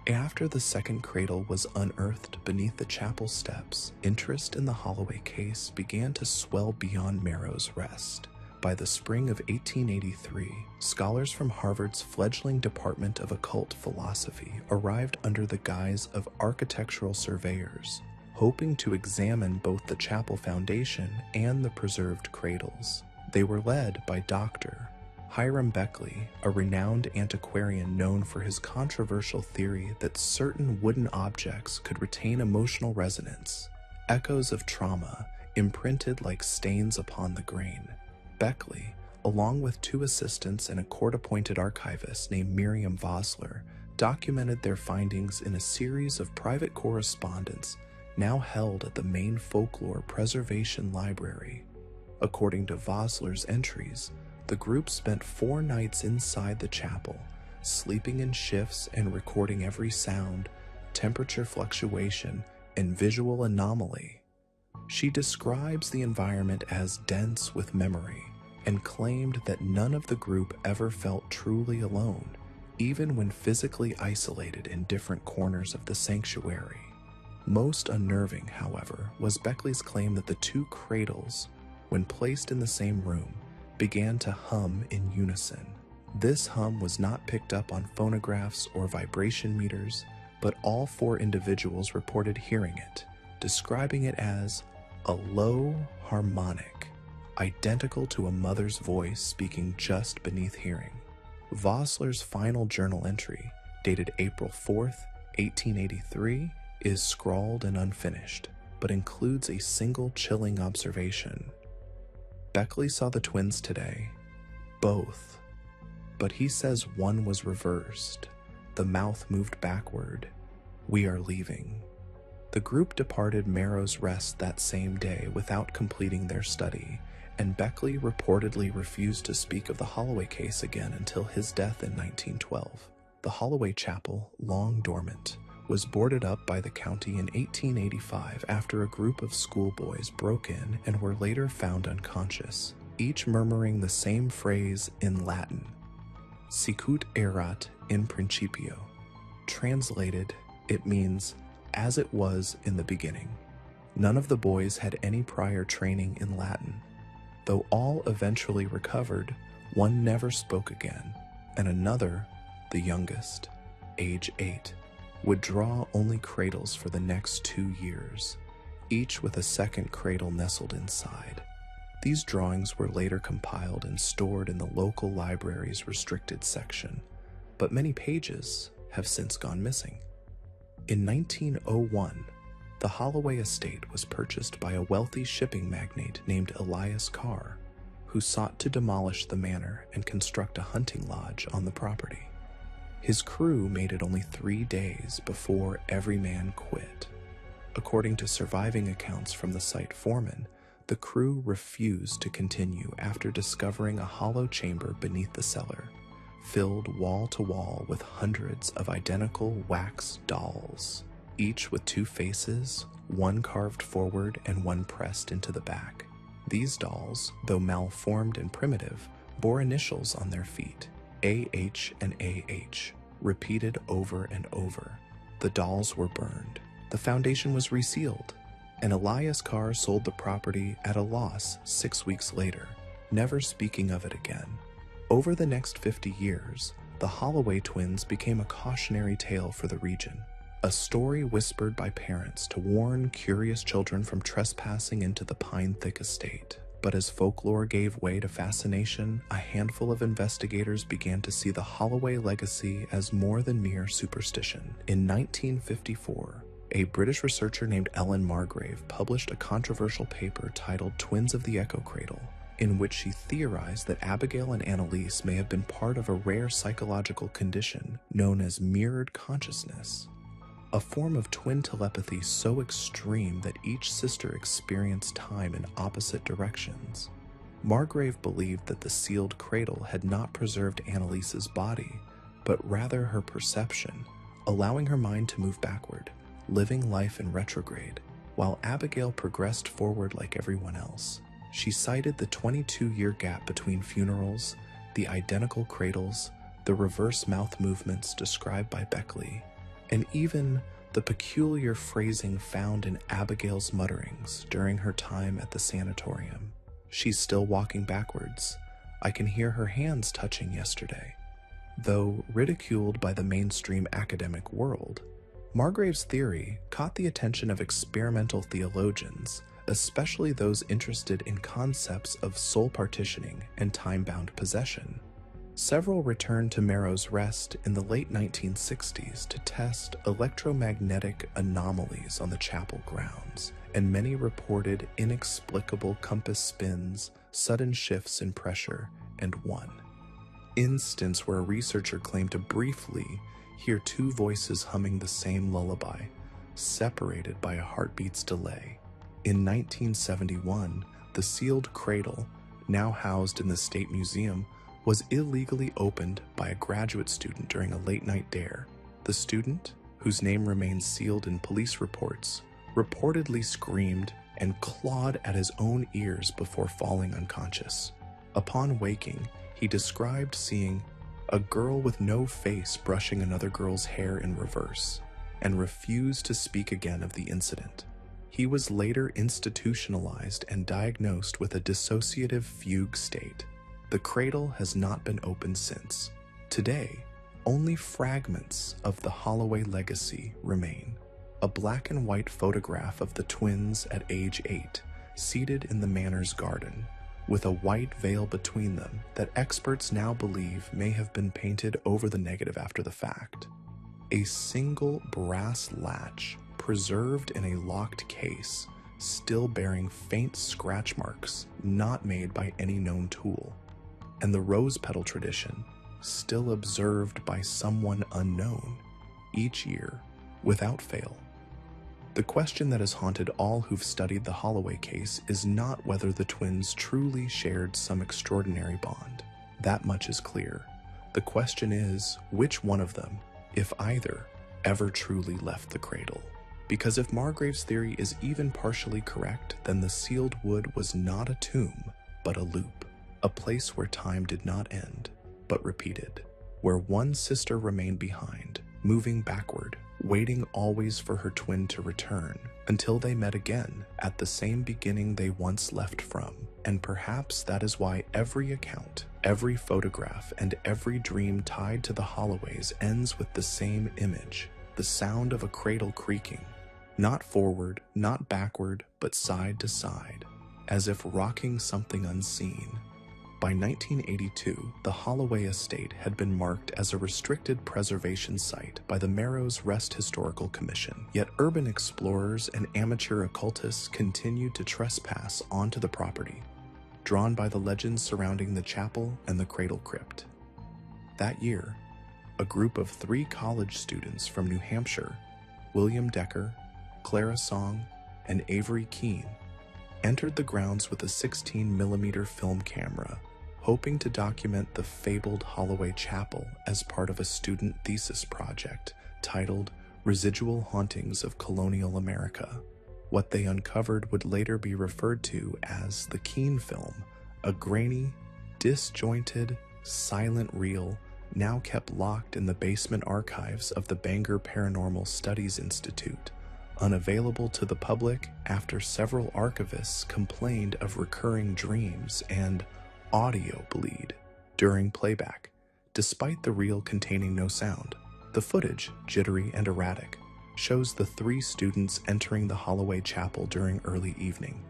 After the second cradle was unearthed beneath the chapel steps, interest in the Holloway case began to swell beyond Marrow's rest. By the spring of 1883, scholars from Harvard's fledgling Department of Occult Philosophy arrived under the guise of architectural surveyors, hoping to examine both the chapel foundation and the preserved cradles. They were led by Dr. Hiram Beckley, a renowned antiquarian known for his controversial theory that certain wooden objects could retain emotional resonance, echoes of trauma imprinted like stains upon the grain. Beckley, along with two assistants and a court-appointed archivist named Miriam Vossler, documented their findings in a series of private correspondence now held at the main folklore preservation library. According to Vossler's entries, the group spent 4 nights inside the chapel, sleeping in shifts and recording every sound, temperature fluctuation, and visual anomaly. She describes the environment as dense with memory and claimed that none of the group ever felt truly alone, even when physically isolated in different corners of the sanctuary. Most unnerving, however, was Beckley's claim that the 2 cradles, when placed in the same room, began to hum in unison. This hum was not picked up on phonographs or vibration meters, but all 4 individuals reported hearing it, describing it as a low harmonic, identical to a mother's voice speaking just beneath hearing. Vossler's final journal entry, dated April 4th, 1883, is scrawled and unfinished, but includes a single chilling observation. Beckley saw the twins today, both, but he says one was reversed. The mouth moved backward. We are leaving. The group departed Marrow's Rest that same day without completing their study, and Beckley reportedly refused to speak of the Holloway case again until his death in 1912. The Holloway Chapel, long dormant, was boarded up by the county in 1885 after a group of schoolboys broke in and were later found unconscious, each murmuring the same phrase in Latin, sicut erat in principio. Translated, it means, as it was in the beginning. None of the boys had any prior training in Latin. Though all eventually recovered, one never spoke again, and another, the youngest, age 8, would draw only cradles for the next 2 years, each with a second cradle nestled inside. These drawings were later compiled and stored in the local library's restricted section, but many pages have since gone missing. In 1901, the Holloway estate was purchased by a wealthy shipping magnate named Elias Carr, who sought to demolish the manor and construct a hunting lodge on the property. His crew made it only 3 days before every man quit. According to surviving accounts from the site foreman, the crew refused to continue after discovering a hollow chamber beneath the cellar, filled wall to wall with hundreds of identical wax dolls, each with 2 faces, one carved forward and one pressed into the back. These dolls, though malformed and primitive, bore initials on their feet, AH and AH, repeated over and over. The dolls were burned. The foundation was resealed, and Elias Carr sold the property at a loss 6 weeks later, never speaking of it again. Over the next 50 years, the Holloway twins became a cautionary tale for the region. a story whispered by parents to warn curious children from trespassing into the Pine Thick estate. But as folklore gave way to fascination, a handful of investigators began to see the Holloway legacy as more than mere superstition. In 1954, a British researcher named Ellen Margrave published a controversial paper titled Twins of the Echo Cradle, in which she theorized that Abigail and Annalise may have been part of a rare psychological condition known as mirrored consciousness, a form of twin telepathy so extreme that each sister experienced time in opposite directions. Margrave believed that the sealed cradle had not preserved Annalise's body, but rather her perception, allowing her mind to move backward, living life in retrograde, while Abigail progressed forward like everyone else. She cited the 22-year gap between funerals, the identical cradles, the reverse mouth movements described by Beckley, and even the peculiar phrasing found in Abigail's mutterings during her time at the sanatorium. "She's still walking backwards. I can hear her hands touching yesterday." Though ridiculed by the mainstream academic world, Margrave's theory caught the attention of experimental theologians, especially those interested in concepts of soul partitioning and time-bound possession. Several returned to Merrow's Rest in the late 1960s to test electromagnetic anomalies on the chapel grounds, and many reported inexplicable compass spins, sudden shifts in pressure, and one instance where a researcher claimed to briefly hear two voices humming the same lullaby, separated by a heartbeat's delay. In 1971, the sealed cradle, now housed in the State Museum, was illegally opened by a graduate student during a late-night dare. The student, whose name remains sealed in police reports, reportedly screamed and clawed at his own ears before falling unconscious. Upon waking, he described seeing a girl with no face brushing another girl's hair in reverse, and refused to speak again of the incident. He was later institutionalized and diagnosed with a dissociative fugue state. The cradle has not been opened since. Today, only fragments of the Holloway legacy remain. A black and white photograph of the twins at age 8, seated in the manor's garden, with a white veil between them that experts now believe may have been painted over the negative after the fact. A single brass latch, preserved in a locked case, still bearing faint scratch marks not made by any known tool, and the rose petal tradition, still observed by someone unknown, each year, without fail. The question that has haunted all who've studied the Holloway case is not whether the twins truly shared some extraordinary bond. That much is clear. The question is, which one of them, if either, ever truly left the cradle? Because if Margrave's theory is even partially correct, then the sealed wood was not a tomb, but a loop. A place where time did not end, but repeated, where one sister remained behind, moving backward, waiting always for her twin to return, until they met again at the same beginning they once left from. And perhaps that is why every account, every photograph, and every dream tied to the Holloways ends with the same image, the sound of a cradle creaking, not forward, not backward, but side to side, as if rocking something unseen. By 1982, the Holloway estate had been marked as a restricted preservation site by the Merrow's Rest Historical Commission, yet urban explorers and amateur occultists continued to trespass onto the property, drawn by the legends surrounding the chapel and the cradle crypt. That year, a group of 3 college students from New Hampshire, William Decker, Clara Song, and Avery Keene, entered the grounds with a 16mm film camera, hoping to document the fabled Holloway Chapel as part of a student thesis project titled Residual Hauntings of Colonial America. What they uncovered would later be referred to as the Keene film, a grainy, disjointed, silent reel now kept locked in the basement archives of the Bangor Paranormal Studies Institute, unavailable to the public after several archivists complained of recurring dreams and audio bleed during playback, despite the reel containing no sound. The footage, jittery and erratic, shows the 3 students entering the Holloway chapel during early evening.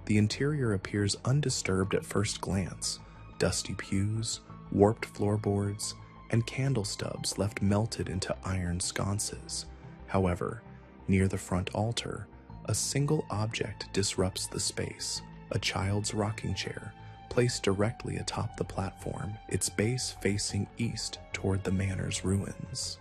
The interior appears undisturbed at first glance: dusty pews, warped floorboards, and candle stubs left melted into iron sconces. However, near the front altar, a single object disrupts the space: a child's rocking chair, placed directly atop the platform, its base facing east toward the manor's ruins.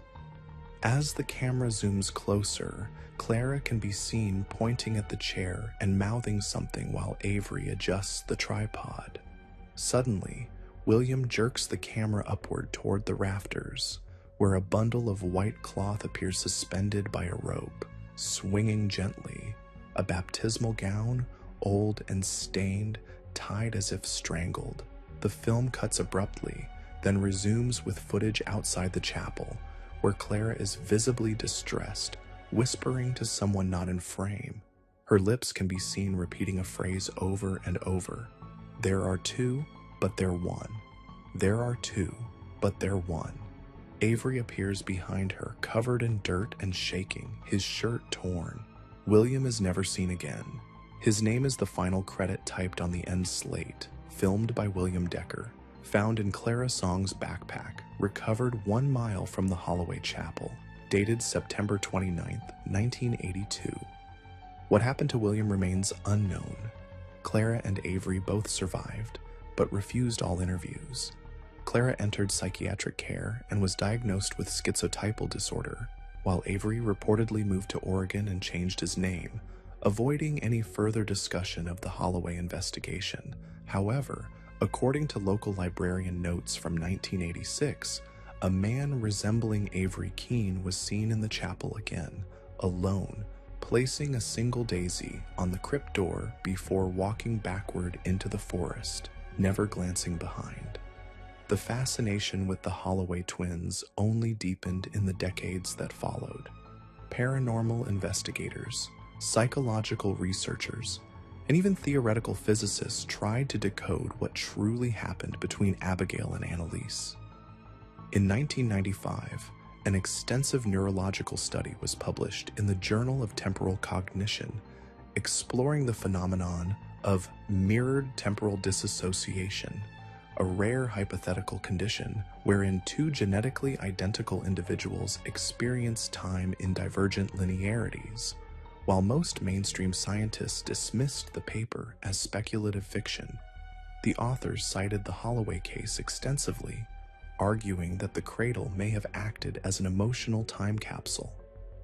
As the camera zooms closer, Clara can be seen pointing at the chair and mouthing something while Avery adjusts the tripod. Suddenly, William jerks the camera upward toward the rafters, where a bundle of white cloth appears suspended by a rope, swinging gently, a baptismal gown, old and stained, tied as if strangled. The film cuts abruptly, then resumes with footage outside the chapel, where Clara is visibly distressed, whispering to someone not in frame. Her lips can be seen repeating a phrase over and over: "There are 2, but they're 1. There are 2, but they're 1. Avery appears behind her, covered in dirt and shaking, his shirt torn. William is never seen again. His name is the final credit typed on the end slate, filmed by William Decker, found in Clara Song's backpack, recovered 1 mile from the Holloway Chapel, dated September 29, 1982. What happened to William remains unknown. Clara and Avery both survived, but refused all interviews. Clara entered psychiatric care and was diagnosed with schizotypal disorder, while Avery reportedly moved to Oregon and changed his name, avoiding any further discussion of the Holloway investigation. However, according to local librarian notes from 1986, a man resembling Avery Keene was seen in the chapel again, alone, placing a single daisy on the crypt door before walking backward into the forest, never glancing behind. The fascination with the Holloway twins only deepened in the decades that followed. Paranormal investigators, psychological researchers, and even theoretical physicists tried to decode what truly happened between Abigail and Annalise. In 1995, an extensive neurological study was published in the Journal of Temporal Cognition, exploring the phenomenon of mirrored temporal disassociation, a rare hypothetical condition wherein 2 genetically identical individuals experience time in divergent linearities. While most mainstream scientists dismissed the paper as speculative fiction, the authors cited the Holloway case extensively, arguing that the cradle may have acted as an emotional time capsule,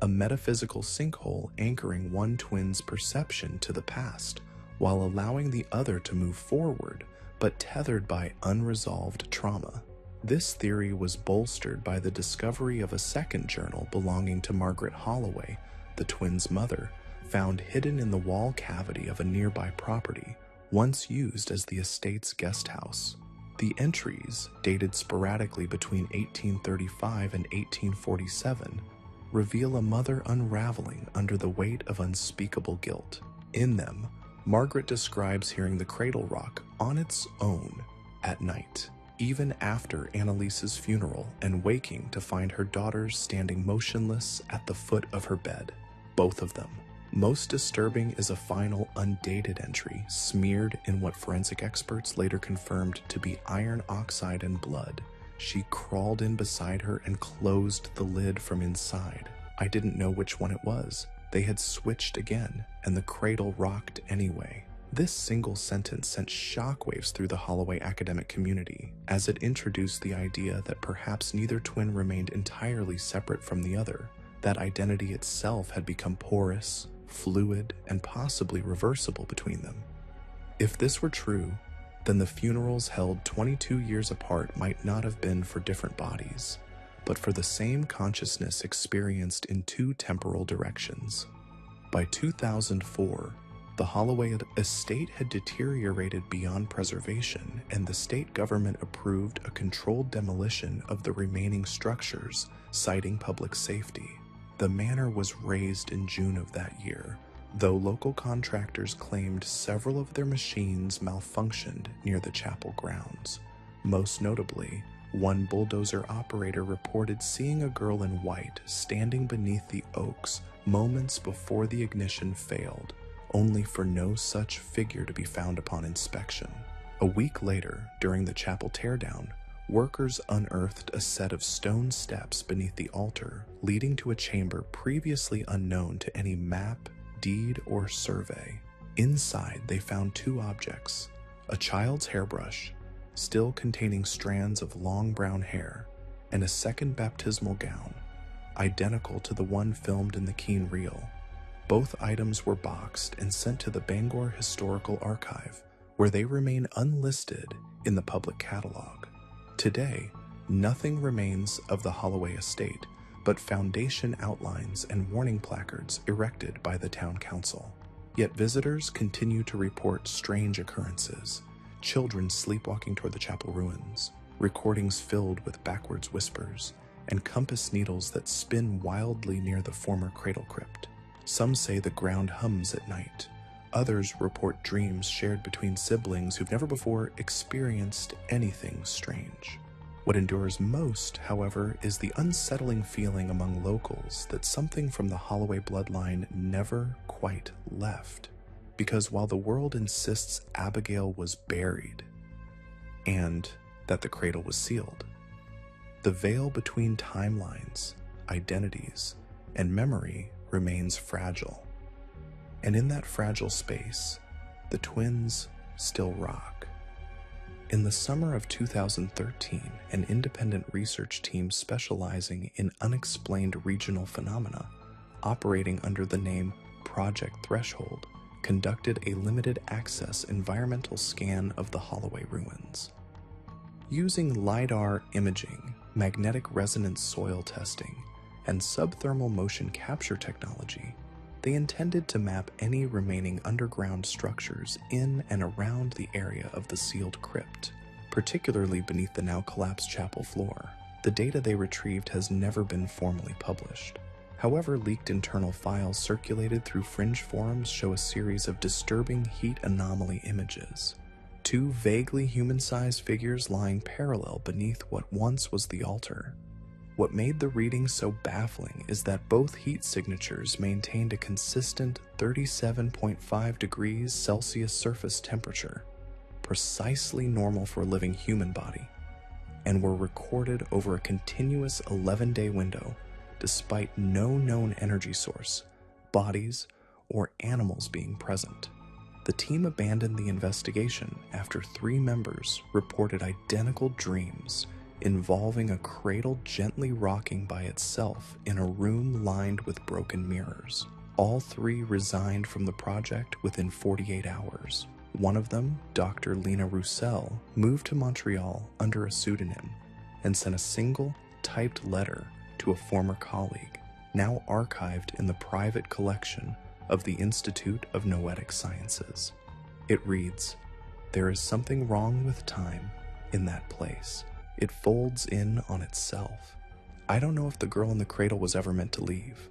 a metaphysical sinkhole anchoring one twin's perception to the past while allowing the other to move forward, but tethered by unresolved trauma. This theory was bolstered by the discovery of a second journal belonging to Margaret Holloway, the twins' mother, found hidden in the wall cavity of a nearby property, once used as the estate's guest house. The entries, dated sporadically between 1835 and 1847, reveal a mother unraveling under the weight of unspeakable guilt. In them, Margaret describes hearing the cradle rock on its own at night, even after Annalise's funeral, and waking to find her daughters standing motionless at the foot of her bed, both of them. Most disturbing is a final undated entry smeared in what forensic experts later confirmed to be iron oxide and blood. She crawled in beside her and closed the lid from inside. I didn't know which one it was. They had switched again, and the cradle rocked anyway. This single sentence sent shockwaves through the Holloway academic community, as it introduced the idea that perhaps neither twin remained entirely separate from the other, that identity itself had become porous, fluid, and possibly reversible between them. If this were true, then the funerals held 22 years apart might not have been for different bodies, but for the same consciousness experienced in 2 temporal directions. By 2004, the Holloway estate had deteriorated beyond preservation, and the state government approved a controlled demolition of the remaining structures, citing public safety. The manor was razed in June of that year, though local contractors claimed several of their machines malfunctioned near the chapel grounds. Most notably, One bulldozer operator reported seeing a girl in white standing beneath the oaks moments before the ignition failed, only for no such figure to be found upon inspection. A week later, during the chapel teardown, workers unearthed a set of stone steps beneath the altar, leading to a chamber previously unknown to any map, deed, or survey. Inside, they found two objects: a child's hairbrush, still containing strands of long brown hair, and a second baptismal gown, identical to the one filmed in the Keene reel. Both items were boxed and sent to the Bangor Historical Archive, where they remain unlisted in the public catalog. Today, nothing remains of the Holloway estate but foundation outlines and warning placards erected by the town council. Yet visitors continue to report strange occurrences: children sleepwalking toward the chapel ruins, recordings filled with backwards whispers, and compass needles that spin wildly near the former cradle crypt. Some say the ground hums at night. Others report dreams shared between siblings who've never before experienced anything strange. What endures most, however, is the unsettling feeling among locals that something from the Holloway bloodline never quite left. Because while the world insists Abigail was buried and that the cradle was sealed, the veil between timelines, identities, and memory remains fragile. And in that fragile space, the twins still rock. In the summer of 2013, an independent research team specializing in unexplained regional phenomena, operating under the name Project Threshold, conducted a limited access environmental scan of the Holloway ruins. Using LiDAR imaging, magnetic resonance soil testing, and subthermal motion capture technology, they intended to map any remaining underground structures in and around the area of the sealed crypt, particularly beneath the now collapsed chapel floor. The data they retrieved has never been formally published. However, leaked internal files circulated through fringe forums show a series of disturbing heat anomaly images. Two vaguely human-sized figures lying parallel beneath what once was the altar. What made the reading so baffling is that both heat signatures maintained a consistent 37.5 degrees Celsius surface temperature, precisely normal for a living human body, and were recorded over a continuous 11-day window, despite no known energy source, bodies, or animals being present. The team abandoned the investigation after 3 members reported identical dreams involving a cradle gently rocking by itself in a room lined with broken mirrors. All 3 resigned from the project within 48 hours. One of them, Dr. Lena Roussel, moved to Montreal under a pseudonym and sent a single, typed letter to a former colleague, now archived in the private collection of the Institute of Noetic Sciences. It reads, "There is something wrong with time in that place. It folds in on itself. I don't know if the girl in the cradle was ever meant to leave."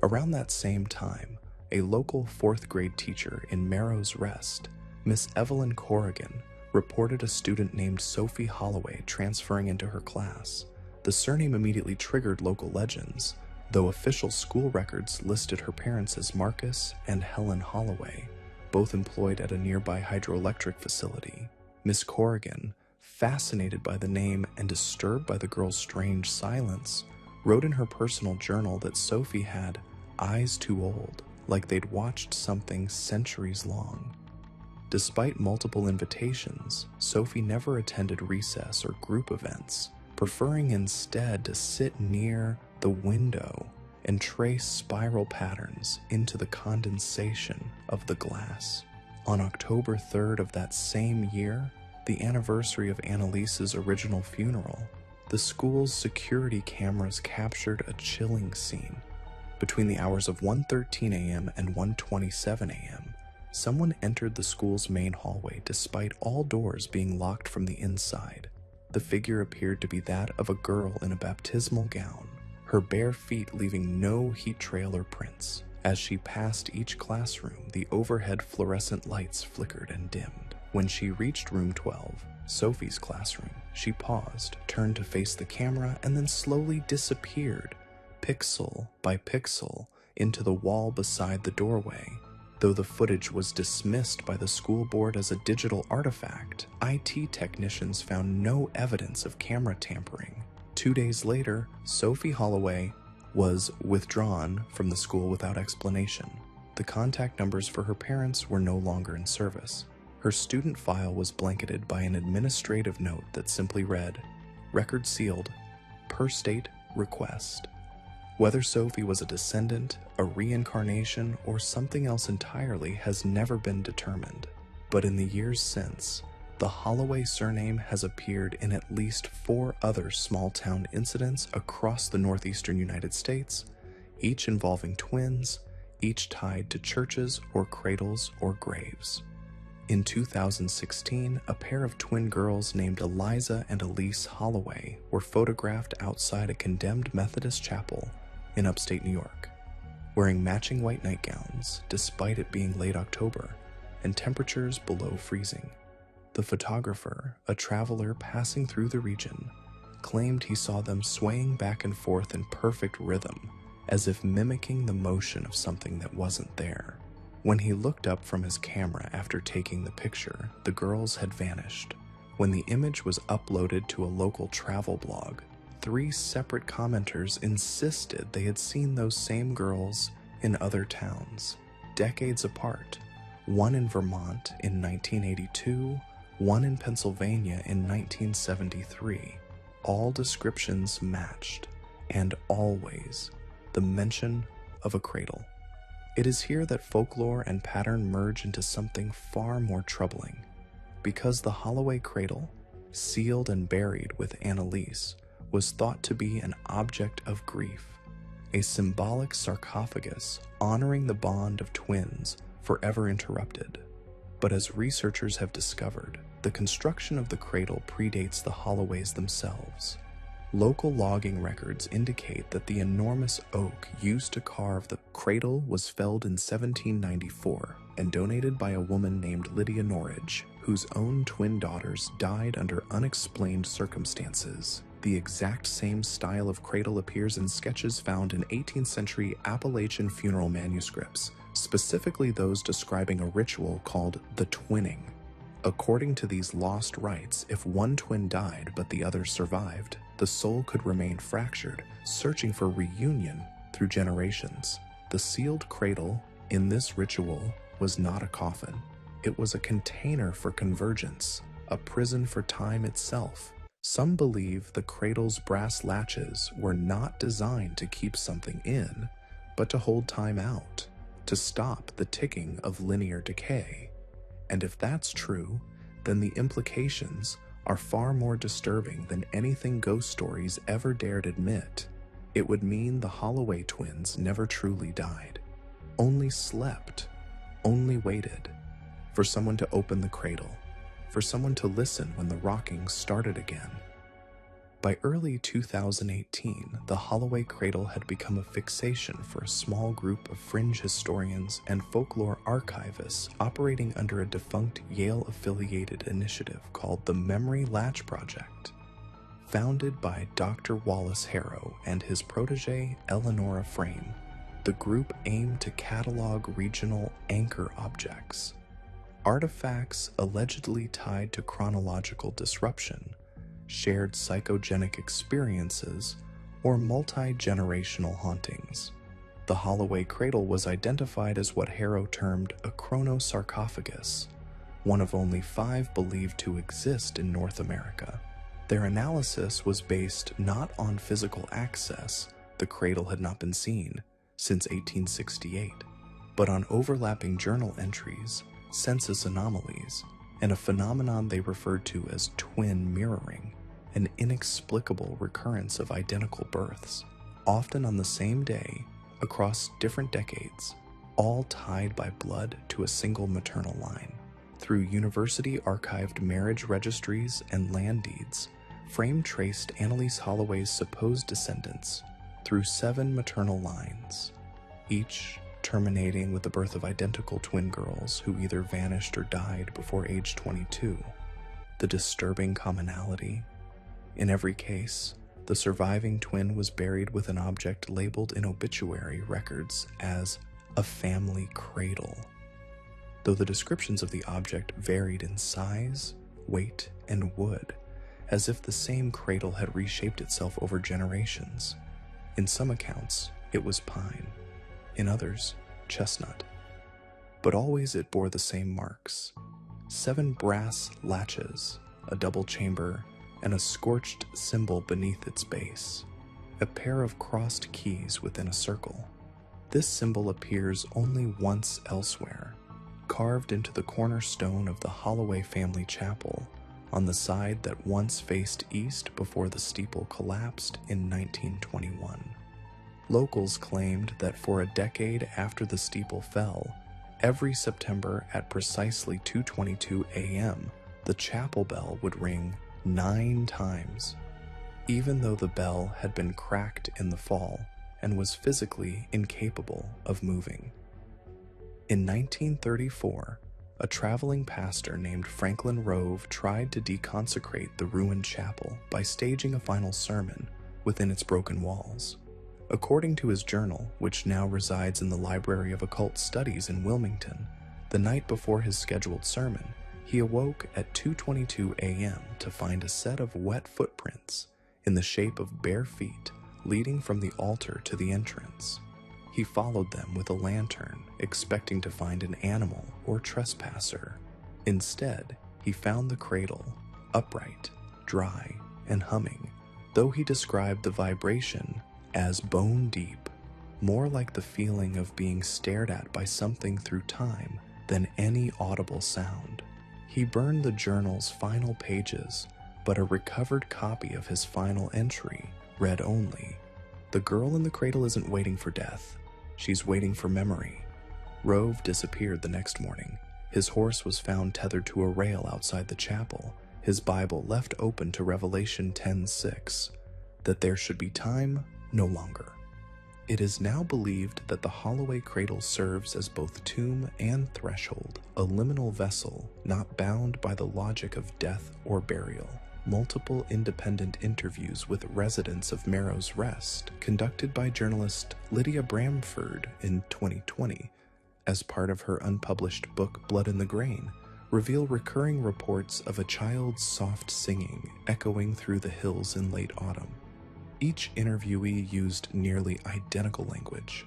Around that same time, a local 4th grade teacher in Marrow's Rest, Miss Evelyn Corrigan, reported a student named Sophie Holloway transferring into her class. The surname immediately triggered local legends, though official school records listed her parents as Marcus and Helen Holloway, both employed at a nearby hydroelectric facility. Miss Corrigan, fascinated by the name and disturbed by the girl's strange silence, wrote in her personal journal that Sophie had eyes too old, like they'd watched something centuries long. Despite multiple invitations, Sophie never attended recess or group events, preferring instead to sit near the window and trace spiral patterns into the condensation of the glass. On October 3rd of that same year, the anniversary of Annalise's original funeral, the school's security cameras captured a chilling scene. Between the hours of 1:13 a.m. and 1:27 a.m., someone entered the school's main hallway despite all doors being locked from the inside. The figure appeared to be that of a girl in a baptismal gown, her bare feet leaving no heat trail or prints. As she passed each classroom, the overhead fluorescent lights flickered and dimmed. When she reached room 12, Sophie's classroom, she paused, turned to face the camera, and then slowly disappeared, pixel by pixel, into the wall beside the doorway. Though the footage was dismissed by the school board as a digital artifact, IT technicians found no evidence of camera tampering. 2 days later, Sophie Holloway was withdrawn from the school without explanation. The contact numbers for her parents were no longer in service. Her student file was blanketed by an administrative note that simply read, "Record sealed, per state request." Whether Sophie was a descendant, a reincarnation, or something else entirely has never been determined. But in the years since, the Holloway surname has appeared in at least 4 other small-town incidents across the northeastern United States, each involving twins, each tied to churches or cradles or graves. In 2016, a pair of twin girls named Eliza and Elise Holloway were photographed outside a condemned Methodist chapel in upstate New York, wearing matching white nightgowns despite it being late October and temperatures below freezing. The photographer, a traveler passing through the region, claimed he saw them swaying back and forth in perfect rhythm, as if mimicking the motion of something that wasn't there. When he looked up from his camera after taking the picture, the girls had vanished. When the image was uploaded to a local travel blog, 3 separate commenters insisted they had seen those same girls in other towns, decades apart, one in Vermont in 1982, one in Pennsylvania in 1973. All descriptions matched, and always the mention of a cradle. It is here that folklore and pattern merge into something far more troubling, because the Holloway cradle, sealed and buried with Annalise, was thought to be an object of grief, a symbolic sarcophagus honoring the bond of twins forever interrupted. But as researchers have discovered, the construction of the cradle predates the Holloways themselves. Local logging records indicate that the enormous oak used to carve the cradle was felled in 1794 and donated by a woman named Lydia Norridge, whose own twin daughters died under unexplained circumstances. The exact same style of cradle appears in sketches found in 18th century Appalachian funeral manuscripts, specifically those describing a ritual called the twinning. According to these lost rites, if one twin died but the other survived, the soul could remain fractured, searching for reunion through generations. The sealed cradle in this ritual was not a coffin. It was a container for convergence, a prison for time itself. Some believe the cradle's brass latches were not designed to keep something in, but to hold time out, to stop the ticking of linear decay. And if that's true, then the implications are far more disturbing than anything ghost stories ever dared admit. It would mean the Holloway twins never truly died, only slept, only waited for someone to open the cradle, for someone to listen when the rocking started again. By early 2018, the Holloway cradle had become a fixation for a small group of fringe historians and folklore archivists operating under a defunct Yale-affiliated initiative called the Memory Latch Project. Founded by Dr. Wallace Harrow and his protege Eleonora Frame, the group aimed to catalog regional anchor objects, artifacts allegedly tied to chronological disruption, shared psychogenic experiences, or multi-generational hauntings. The Holloway cradle was identified as what Harrow termed a chronosarcophagus, one of only 5 believed to exist in North America. Their analysis was based not on physical access, the cradle had not been seen since 1868, but on overlapping journal entries, census anomalies, and a phenomenon they referred to as twin mirroring, an inexplicable recurrence of identical births, often on the same day, across different decades, all tied by blood to a single maternal line. Through university-archived marriage registries and land deeds, Frame traced Annalise Holloway's supposed descendants through 7 maternal lines, each terminating with the birth of identical twin girls who either vanished or died before age 22. The disturbing commonality In every case, the surviving twin was buried with an object labeled in obituary records as a family cradle, though the descriptions of the object varied in size, weight, and wood, as if the same cradle had reshaped itself over generations. In some accounts, it was pine, in others, chestnut. But always it bore the same marks: 7 brass latches, a double chamber, and a scorched symbol beneath its base, a pair of crossed keys within a circle. This symbol appears only once elsewhere, carved into the cornerstone of the Holloway family chapel on the side that once faced east before the steeple collapsed in 1921. Locals claimed that for a decade after the steeple fell, every September at precisely 2:22 a.m., the chapel bell would ring 9 times, even though the bell had been cracked in the fall and was physically incapable of moving. In 1934, a traveling pastor named Franklin Rove tried to deconsecrate the ruined chapel by staging a final sermon within its broken walls. According to his journal, which now resides in the Library of Occult Studies in Wilmington, the night before his scheduled sermon, he awoke at 2:22 a.m. to find a set of wet footprints in the shape of bare feet leading from the altar to the entrance. He followed them with a lantern, expecting to find an animal or trespasser. Instead, he found the cradle, upright, dry, and humming, though he described the vibration as bone deep, more like the feeling of being stared at by something through time than any audible sound. He burned the journal's final pages, but a recovered copy of his final entry read only, "The girl in the cradle isn't waiting for death. She's waiting for memory." Rove disappeared the next morning. His horse was found tethered to a rail outside the chapel, his Bible left open to Revelation 10:6, that there should be time no longer. It is now believed that the Holloway cradle serves as both tomb and threshold, a liminal vessel not bound by the logic of death or burial. Multiple independent interviews with residents of Merrow's Rest, conducted by journalist Lydia Bramford in 2020, as part of her unpublished book Blood in the Grain, reveal recurring reports of a child's soft singing echoing through the hills in late autumn. Each interviewee used nearly identical language.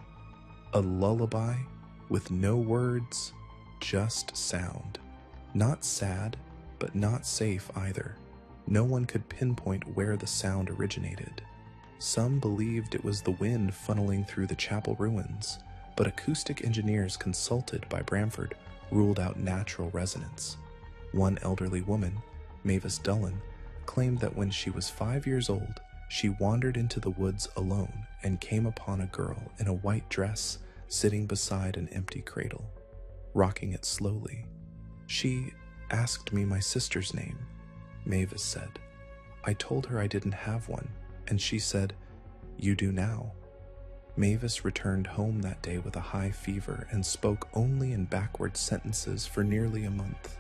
A lullaby with no words, just sound. Not sad, but not safe either. No one could pinpoint where the sound originated. Some believed it was the wind funneling through the chapel ruins, but acoustic engineers consulted by Bramford ruled out natural resonance. One elderly woman, Mavis Dullen, claimed that when she was 5 years old, she wandered into the woods alone and came upon a girl in a white dress sitting beside an empty cradle, rocking it slowly. "She asked me my sister's name," Mavis said. "I told her I didn't have one, and she said, 'You do now.'" Mavis returned home that day with a high fever and spoke only in backward sentences for nearly a month.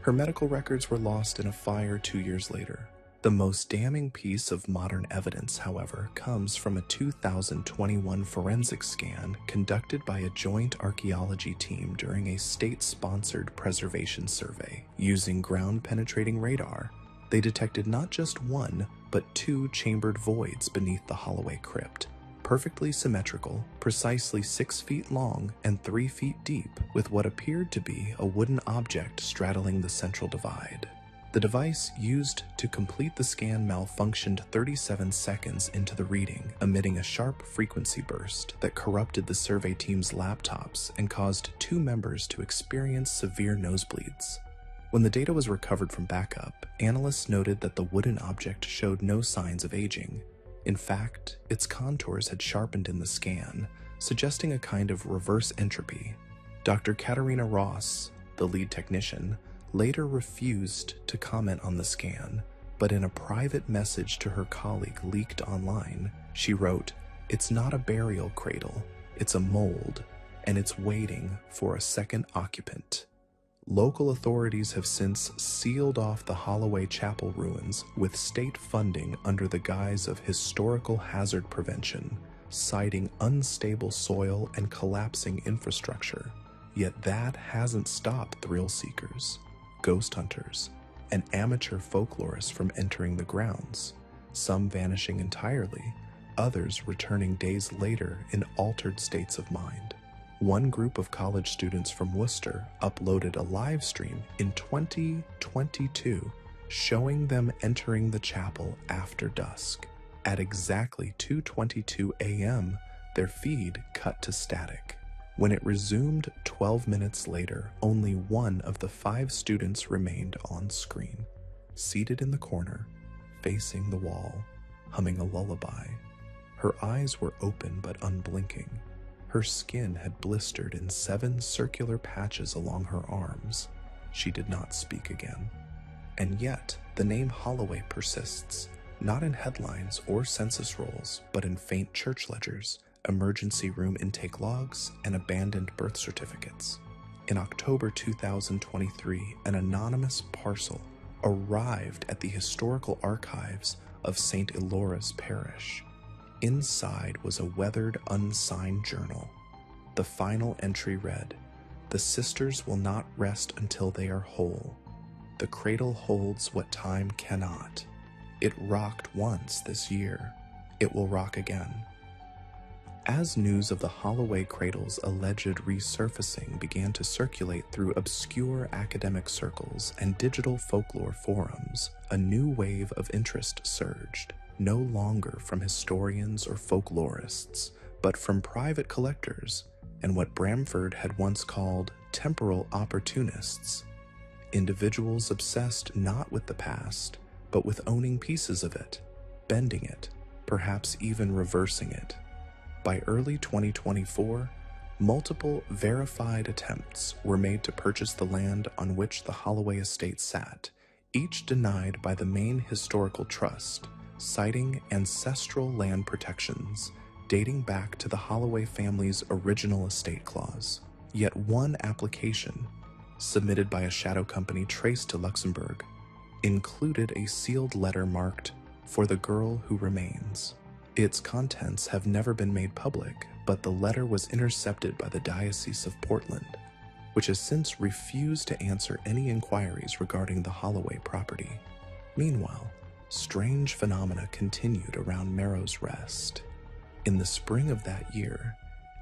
Her medical records were lost in a fire 2 years later. The most damning piece of modern evidence, however, comes from a 2021 forensic scan conducted by a joint archaeology team during a state-sponsored preservation survey. Using ground-penetrating radar, they detected not just one, but 2 chambered voids beneath the Holloway crypt, perfectly symmetrical, precisely 6 feet long and 3 feet deep, with what appeared to be a wooden object straddling the central divide. The device used to complete the scan malfunctioned 37 seconds into the reading, emitting a sharp frequency burst that corrupted the survey team's laptops and caused 2 members to experience severe nosebleeds. When the data was recovered from backup, analysts noted that the wooden object showed no signs of aging. In fact, its contours had sharpened in the scan, suggesting a kind of reverse entropy. Dr. Katarina Ross, the lead technician, later refused to comment on the scan, but in a private message to her colleague leaked online, she wrote, "It's not a burial cradle, it's a mold, and it's waiting for a second occupant." Local authorities have since sealed off the Holloway Chapel ruins with state funding under the guise of historical hazard prevention, citing unstable soil and collapsing infrastructure. Yet that hasn't stopped thrill seekers, ghost hunters, and amateur folklorists from entering the grounds, some vanishing entirely, others returning days later in altered states of mind. One group of college students from Worcester uploaded a live stream in 2022 showing them entering the chapel after dusk. At exactly 2:22 a.m., their feed cut to static. When it resumed 12 minutes later, only one of the 5 students remained on screen, seated in the corner, facing the wall, humming a lullaby. Her eyes were open but unblinking. Her skin had blistered in 7 circular patches along her arms. She did not speak again. And yet, the name Holloway persists, not in headlines or census rolls, but in faint church ledgers, emergency room intake logs, and abandoned birth certificates. In October 2023, an anonymous parcel arrived at the historical archives of St. Elora's parish. Inside was a weathered, unsigned journal. The final entry read, "The sisters will not rest until they are whole. The cradle holds what time cannot. It rocked once this year. It will rock again." As news of the Holloway cradle's alleged resurfacing began to circulate through obscure academic circles and digital folklore forums, a new wave of interest surged. No longer from historians or folklorists, but from private collectors and what Bramford had once called temporal opportunists, individuals obsessed not with the past, but with owning pieces of it, bending it, perhaps even reversing it. By early 2024, multiple verified attempts were made to purchase the land on which the Holloway estate sat, each denied by the Maine Historical Trust, citing ancestral land protections dating back to the Holloway family's original estate clause. Yet one application, submitted by a shadow company traced to Luxembourg, included a sealed letter marked, "For the girl who remains." Its contents have never been made public, but the letter was intercepted by the Diocese of Portland, which has since refused to answer any inquiries regarding the Holloway property. Meanwhile, strange phenomena continued around Merrow's Rest. In the spring of that year,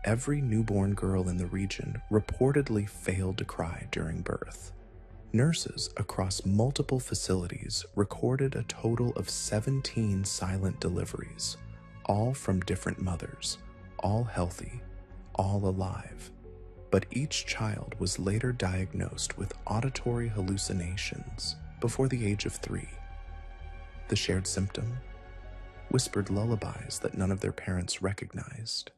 every newborn girl in the region reportedly failed to cry during birth. Nurses across multiple facilities recorded a total of 17 silent deliveries, all from different mothers, all healthy, all alive. But each child was later diagnosed with auditory hallucinations before the age of 3. The shared symptom? Whispered lullabies that none of their parents recognized.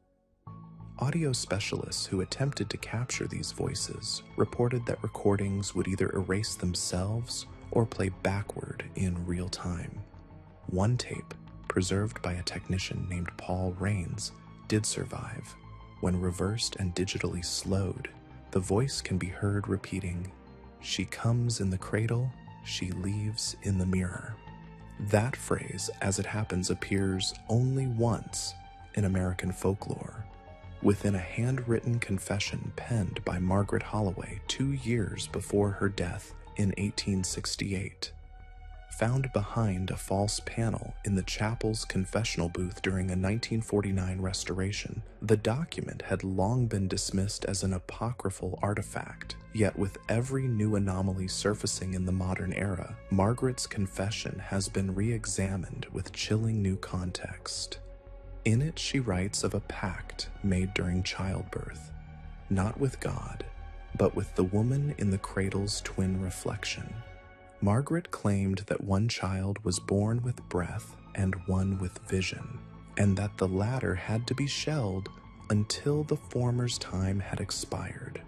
Audio specialists who attempted to capture these voices reported that recordings would either erase themselves or play backward in real time. One tape, preserved by a technician named Paul Rains, did survive. When reversed and digitally slowed, the voice can be heard repeating, "She comes in the cradle, she leaves in the mirror." That phrase, as it happens, appears only once in American folklore, within a handwritten confession penned by Margaret Holloway 2 years before her death in 1868. Found behind a false panel in the chapel's confessional booth during a 1949 restoration, the document had long been dismissed as an apocryphal artifact. Yet with every new anomaly surfacing in the modern era, Margaret's confession has been re-examined with chilling new context. In it, she writes of a pact made during childbirth, not with God, but with the woman in the cradle's twin reflection. Margaret claimed that one child was born with breath and one with vision, and that the latter had to be shelled until the former's time had expired.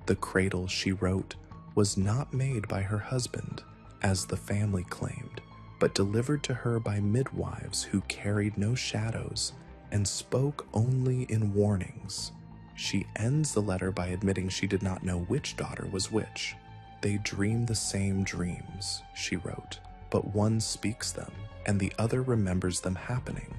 The cradle, she wrote, was not made by her husband, as the family claimed, but delivered to her by midwives who carried no shadows and spoke only in warnings. She ends the letter by admitting she did not know which daughter was which. "They dream the same dreams," she wrote, "but one speaks them, and the other remembers them happening."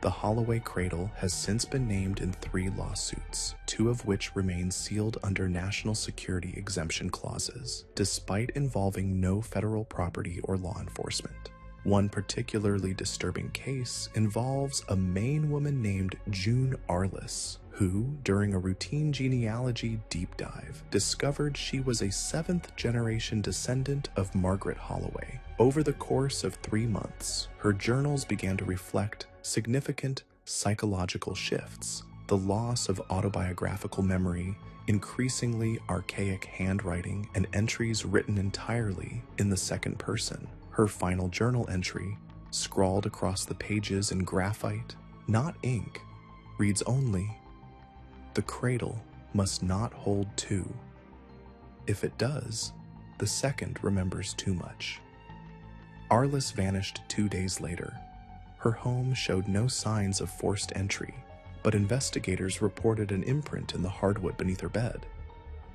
The Holloway cradle has since been named in 3 lawsuits, 2 of which remain sealed under national security exemption clauses, despite involving no federal property or law enforcement. One particularly disturbing case involves a Maine woman named June Arliss, who, during a routine genealogy deep dive, discovered she was a 7th-generation descendant of Margaret Holloway. Over the course of 3 months, her journals began to reflect significant psychological shifts: the loss of autobiographical memory, increasingly archaic handwriting, and entries written entirely in the second person. Her final journal entry, scrawled across the pages in graphite, not ink, reads only, "The cradle must not hold 2. If it does, the second remembers too much." Arliss vanished 2 days later. Her home showed no signs of forced entry, but investigators reported an imprint in the hardwood beneath her bed.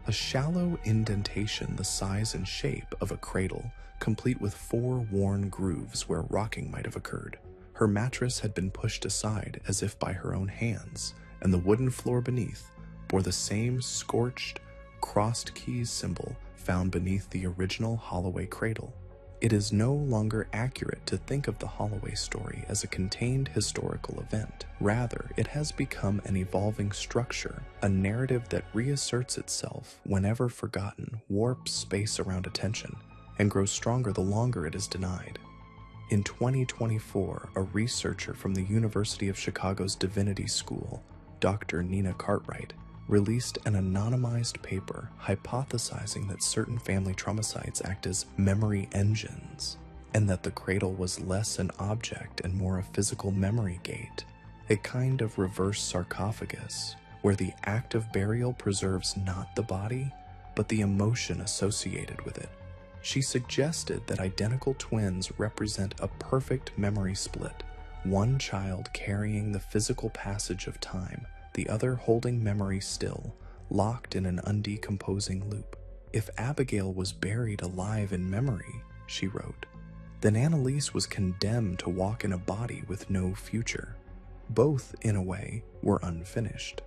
A shallow indentation the size and shape of a cradle, complete with 4 worn grooves where rocking might have occurred. Her mattress had been pushed aside as if by her own hands, and the wooden floor beneath bore the same scorched, crossed keys symbol found beneath the original Holloway cradle. It is no longer accurate to think of the Holloway story as a contained historical event. Rather, it has become an evolving structure, a narrative that reasserts itself whenever forgotten, warps space around attention, and grows stronger the longer it is denied. In 2024, a researcher from the University of Chicago's Divinity School, Dr. Nina Cartwright, released an anonymized paper hypothesizing that certain family trauma sites act as memory engines, and that the cradle was less an object and more a physical memory gate, a kind of reverse sarcophagus, where the act of burial preserves not the body, but the emotion associated with it. She suggested that identical twins represent a perfect memory split, one child carrying the physical passage of time, the other holding memory still, locked in an undecomposing loop. "If Abigail was buried alive in memory," she wrote, "then Annalise was condemned to walk in a body with no future." Both, in a way, were unfinished.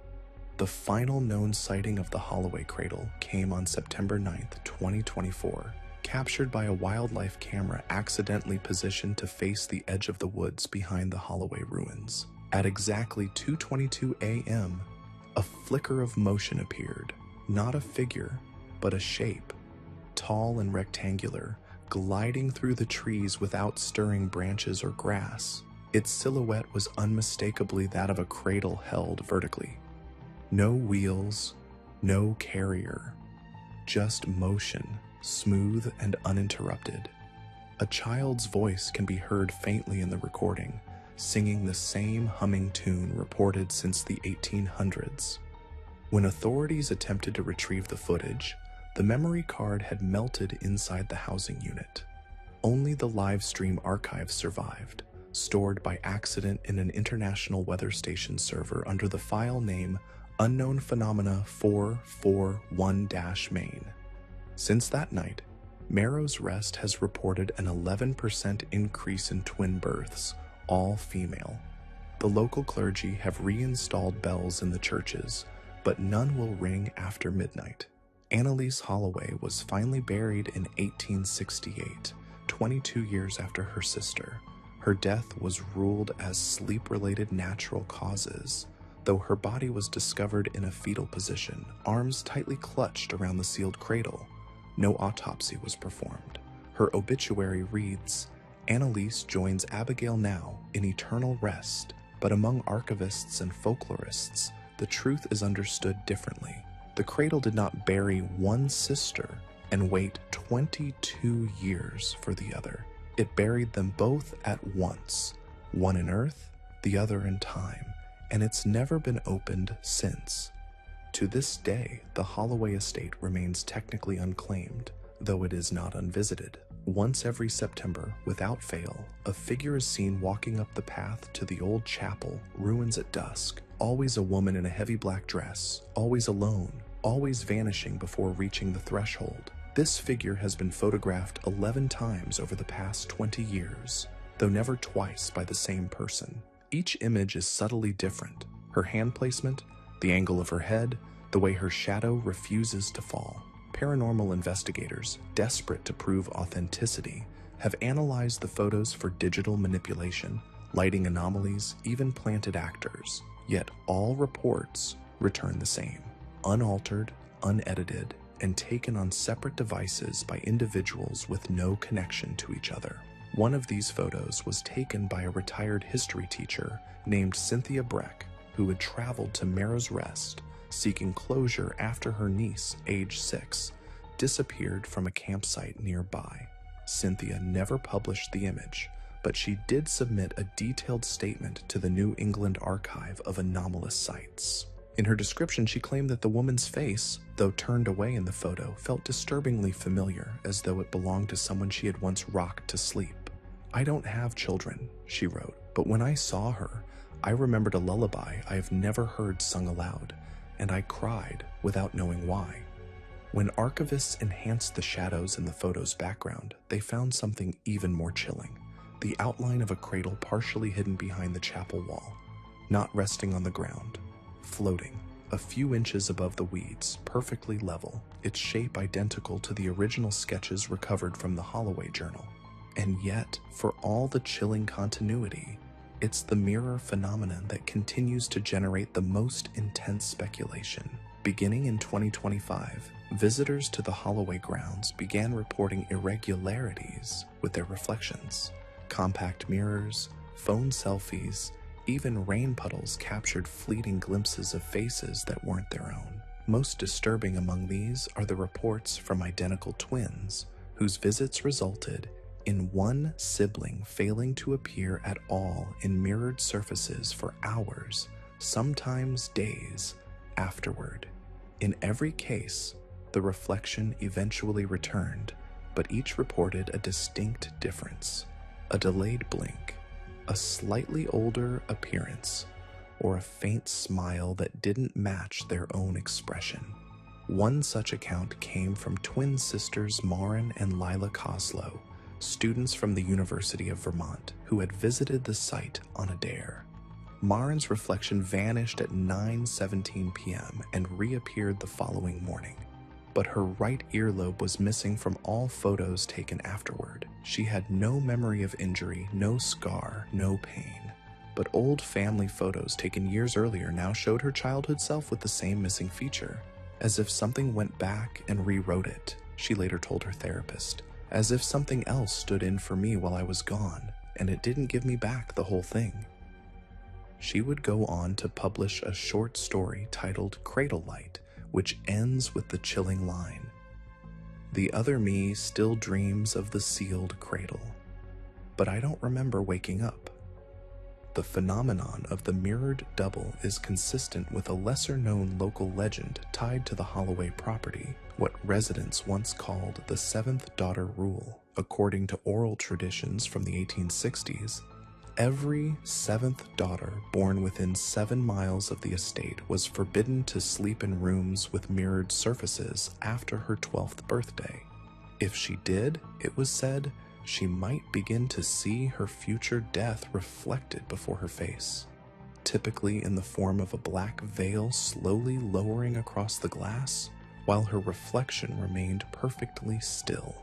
The final known sighting of the Holloway cradle came on September 9th, 2024, captured by a wildlife camera accidentally positioned to face the edge of the woods behind the Holloway ruins. At exactly 2:22 a.m., a flicker of motion appeared, not a figure, but a shape, tall and rectangular, gliding through the trees without stirring branches or grass. Its silhouette was unmistakably that of a cradle held vertically. No wheels, no carrier, just motion, smooth and uninterrupted. A child's voice can be heard faintly in the recording, singing the same humming tune reported since the 1800s. When authorities attempted to retrieve the footage, the memory card had melted inside the housing unit. Only the live stream archive survived, stored by accident in an International Weather Station server under the file name Unknown Phenomena 441-Maine. Since that night, Marrow's Rest has reported an 11% increase in twin births, all female. The local clergy have reinstalled bells in the churches, but none will ring after midnight. Annalise Holloway was finally buried in 1868, 22 years after her sister. Her death was ruled as sleep-related natural causes, though her body was discovered in a fetal position, arms tightly clutched around the sealed cradle. No autopsy was performed. Her obituary reads, "Annalise joins Abigail now in eternal rest, but among archivists and folklorists, the truth is understood differently. The cradle did not bury one sister and wait 22 years for the other. It buried them both at once, one in earth, the other in time, and it's never been opened since." To this day, the Holloway estate remains technically unclaimed, though it is not unvisited. Once every September, without fail, a figure is seen walking up the path to the old chapel, ruins at dusk, always a woman in a heavy black dress, always alone, always vanishing before reaching the threshold. This figure has been photographed 11 times over the past 20 years, though never twice by the same person. Each image is subtly different. Her hand placement, the angle of her head, the way her shadow refuses to fall. Paranormal investigators, desperate to prove authenticity, have analyzed the photos for digital manipulation, lighting anomalies, even planted actors. Yet all reports return the same: unaltered, unedited, and taken on separate devices by individuals with no connection to each other. One of these photos was taken by a retired history teacher named Cynthia Breck, who had traveled to Mare's Rest seeking closure after her niece, age 6, disappeared from a campsite nearby. Cynthia never published the image, but she did submit a detailed statement to the New England Archive of Anomalous Sites. In her description, she claimed that the woman's face, though turned away in the photo, felt disturbingly familiar, as though it belonged to someone she had once rocked to sleep. "I don't have children," she wrote, "but when I saw her, I remembered a lullaby I have never heard sung aloud, and I cried without knowing why." When archivists enhanced the shadows in the photo's background, they found something even more chilling: the outline of a cradle partially hidden behind the chapel wall, not resting on the ground, floating a few inches above the weeds, perfectly level, its shape identical to the original sketches recovered from the Holloway journal. And yet, for all the chilling continuity, it's the mirror phenomenon that continues to generate the most intense speculation. Beginning in 2025, visitors to the Holloway grounds began reporting irregularities with their reflections. Compact mirrors, phone selfies, even rain puddles captured fleeting glimpses of faces that weren't their own. Most disturbing among these are the reports from identical twins, whose visits resulted in one sibling failing to appear at all in mirrored surfaces for hours, sometimes days, afterward. In every case, the reflection eventually returned, but each reported a distinct difference: a delayed blink, a slightly older appearance, or a faint smile that didn't match their own expression. One such account came from twin sisters Maren and Lila Koslow, students from the University of Vermont, who had visited the site on a dare. Maren's reflection vanished at 9:17 p.m. and reappeared the following morning. But her right earlobe was missing from all photos taken afterward. She had no memory of injury, no scar, no pain. But old family photos taken years earlier now showed her childhood self with the same missing feature. "As if something went back and rewrote it," she later told her therapist. "As if something else stood in for me while I was gone, and it didn't give me back the whole thing." She would go on to publish a short story titled Cradle Light, which ends with the chilling line, "The other me still dreams of the sealed cradle, but I don't remember waking up." The phenomenon of the mirrored double is consistent with a lesser-known local legend tied to the Holloway property, what residents once called the seventh daughter rule. According to oral traditions from the 1860s, every seventh daughter born within 7 miles of the estate was forbidden to sleep in rooms with mirrored surfaces after her 12th birthday. If she did, it was said, she might begin to see her future death reflected before her face, typically in the form of a black veil slowly lowering across the glass, while her reflection remained perfectly still.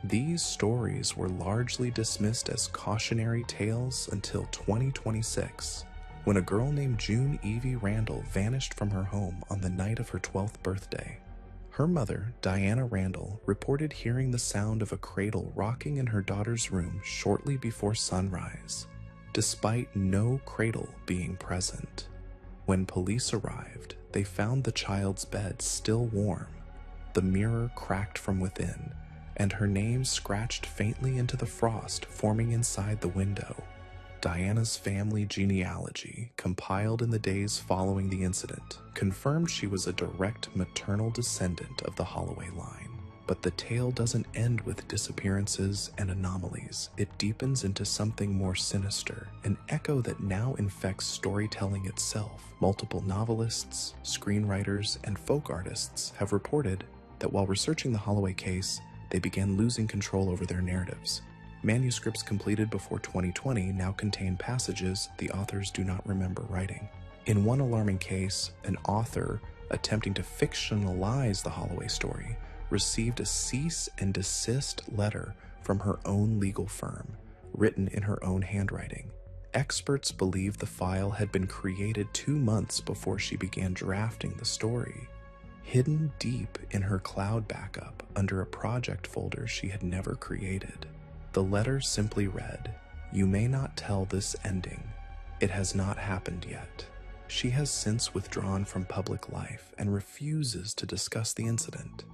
These stories were largely dismissed as cautionary tales until 2026, when a girl named June Evie Randall vanished from her home on the night of her 12th birthday. Her mother, Diana Randall, reported hearing the sound of a cradle rocking in her daughter's room shortly before sunrise, despite no cradle being present. When police arrived, they found the child's bed still warm, the mirror cracked from within, and her name scratched faintly into the frost forming inside the window. Diana's family genealogy, compiled in the days following the incident, confirmed she was a direct maternal descendant of the Holloway line. But the tale doesn't end with disappearances and anomalies. It deepens into something more sinister, an echo that now infects storytelling itself. Multiple novelists, screenwriters, and folk artists have reported that while researching the Holloway case, they began losing control over their narratives. Manuscripts completed before 2020 now contain passages the authors do not remember writing. In one alarming case, an author attempting to fictionalize the Holloway story received a cease and desist letter from her own legal firm, written in her own handwriting. Experts believe the file had been created 2 months before she began drafting the story, hidden deep in her cloud backup under a project folder she had never created. The letter simply read, "You may not tell this ending. It has not happened yet." She has since withdrawn from public life and refuses to discuss the incident,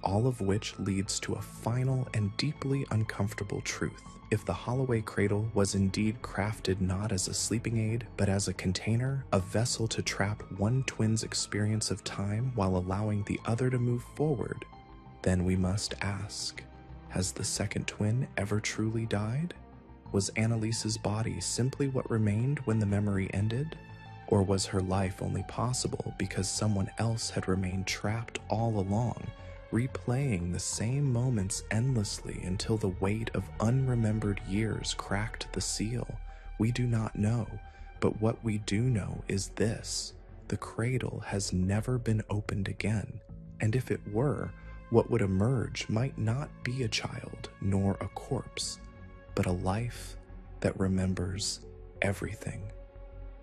all of which leads to a final and deeply uncomfortable truth. If the Holloway cradle was indeed crafted not as a sleeping aid, but as a container, a vessel to trap one twin's experience of time while allowing the other to move forward, then we must ask, has the second twin ever truly died? Was Annalise's body simply what remained when the memory ended? Or was her life only possible because someone else had remained trapped all along, replaying the same moments endlessly until the weight of unremembered years cracked the seal? We do not know, but what we do know is this: the cradle has never been opened again, and if it were, what would emerge might not be a child nor a corpse, but a life that remembers everything.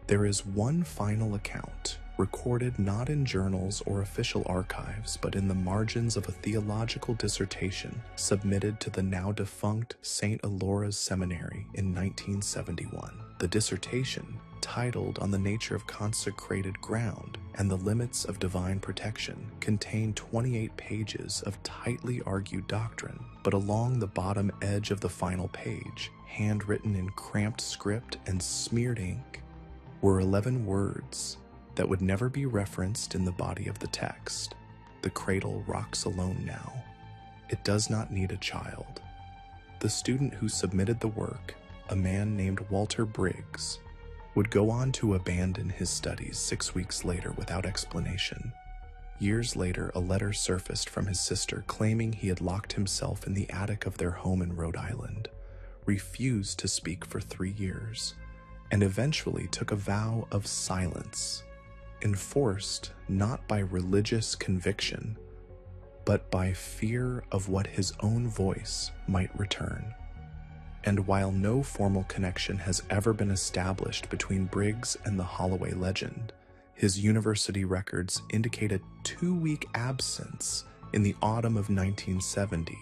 There is one final account, recorded not in journals or official archives, but in the margins of a theological dissertation submitted to the now-defunct St. Elora's Seminary in 1971. The dissertation, titled On the Nature of Consecrated Ground and the Limits of Divine Protection, contained 28 pages of tightly argued doctrine, but along the bottom edge of the final page, handwritten in cramped script and smeared ink, were 11 words that would never be referenced in the body of the text. The cradle rocks alone now. It does not need a child. The student who submitted the work, a man named Walter Briggs, would go on to abandon his studies 6 weeks later without explanation. Years later, a letter surfaced from his sister claiming he had locked himself in the attic of their home in Rhode Island, refused to speak for 3 years, and eventually took a vow of silence, enforced not by religious conviction, but by fear of what his own voice might return. And while no formal connection has ever been established between Briggs and the Holloway legend, his university records indicate a 2-week absence in the autumn of 1970,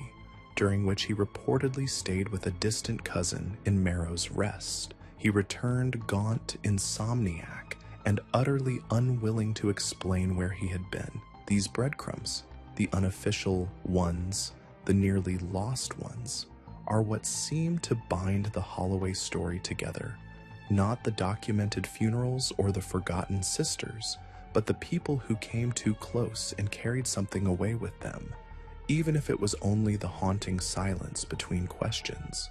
during which he reportedly stayed with a distant cousin in Merrow's Rest. He returned gaunt, insomniac, and utterly unwilling to explain where he had been. These breadcrumbs, the unofficial ones, the nearly lost ones, are what seem to bind the Holloway story together. Not the documented funerals or the forgotten sisters, but the people who came too close and carried something away with them, even if it was only the haunting silence between questions.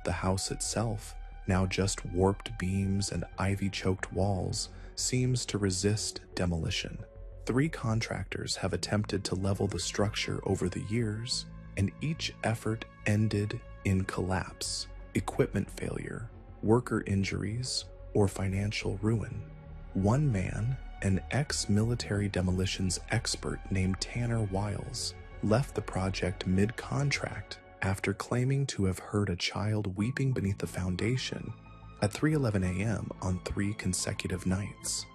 The house itself, now just warped beams and ivy-choked walls, seems to resist demolition. 3 contractors have attempted to level the structure over the years, and each effort ended in collapse, equipment failure, worker injuries, or financial ruin. One man, an ex-military demolitions expert named Tanner Wiles, left the project mid-contract after claiming to have heard a child weeping beneath the foundation at 3:11 a.m. on 3 consecutive nights.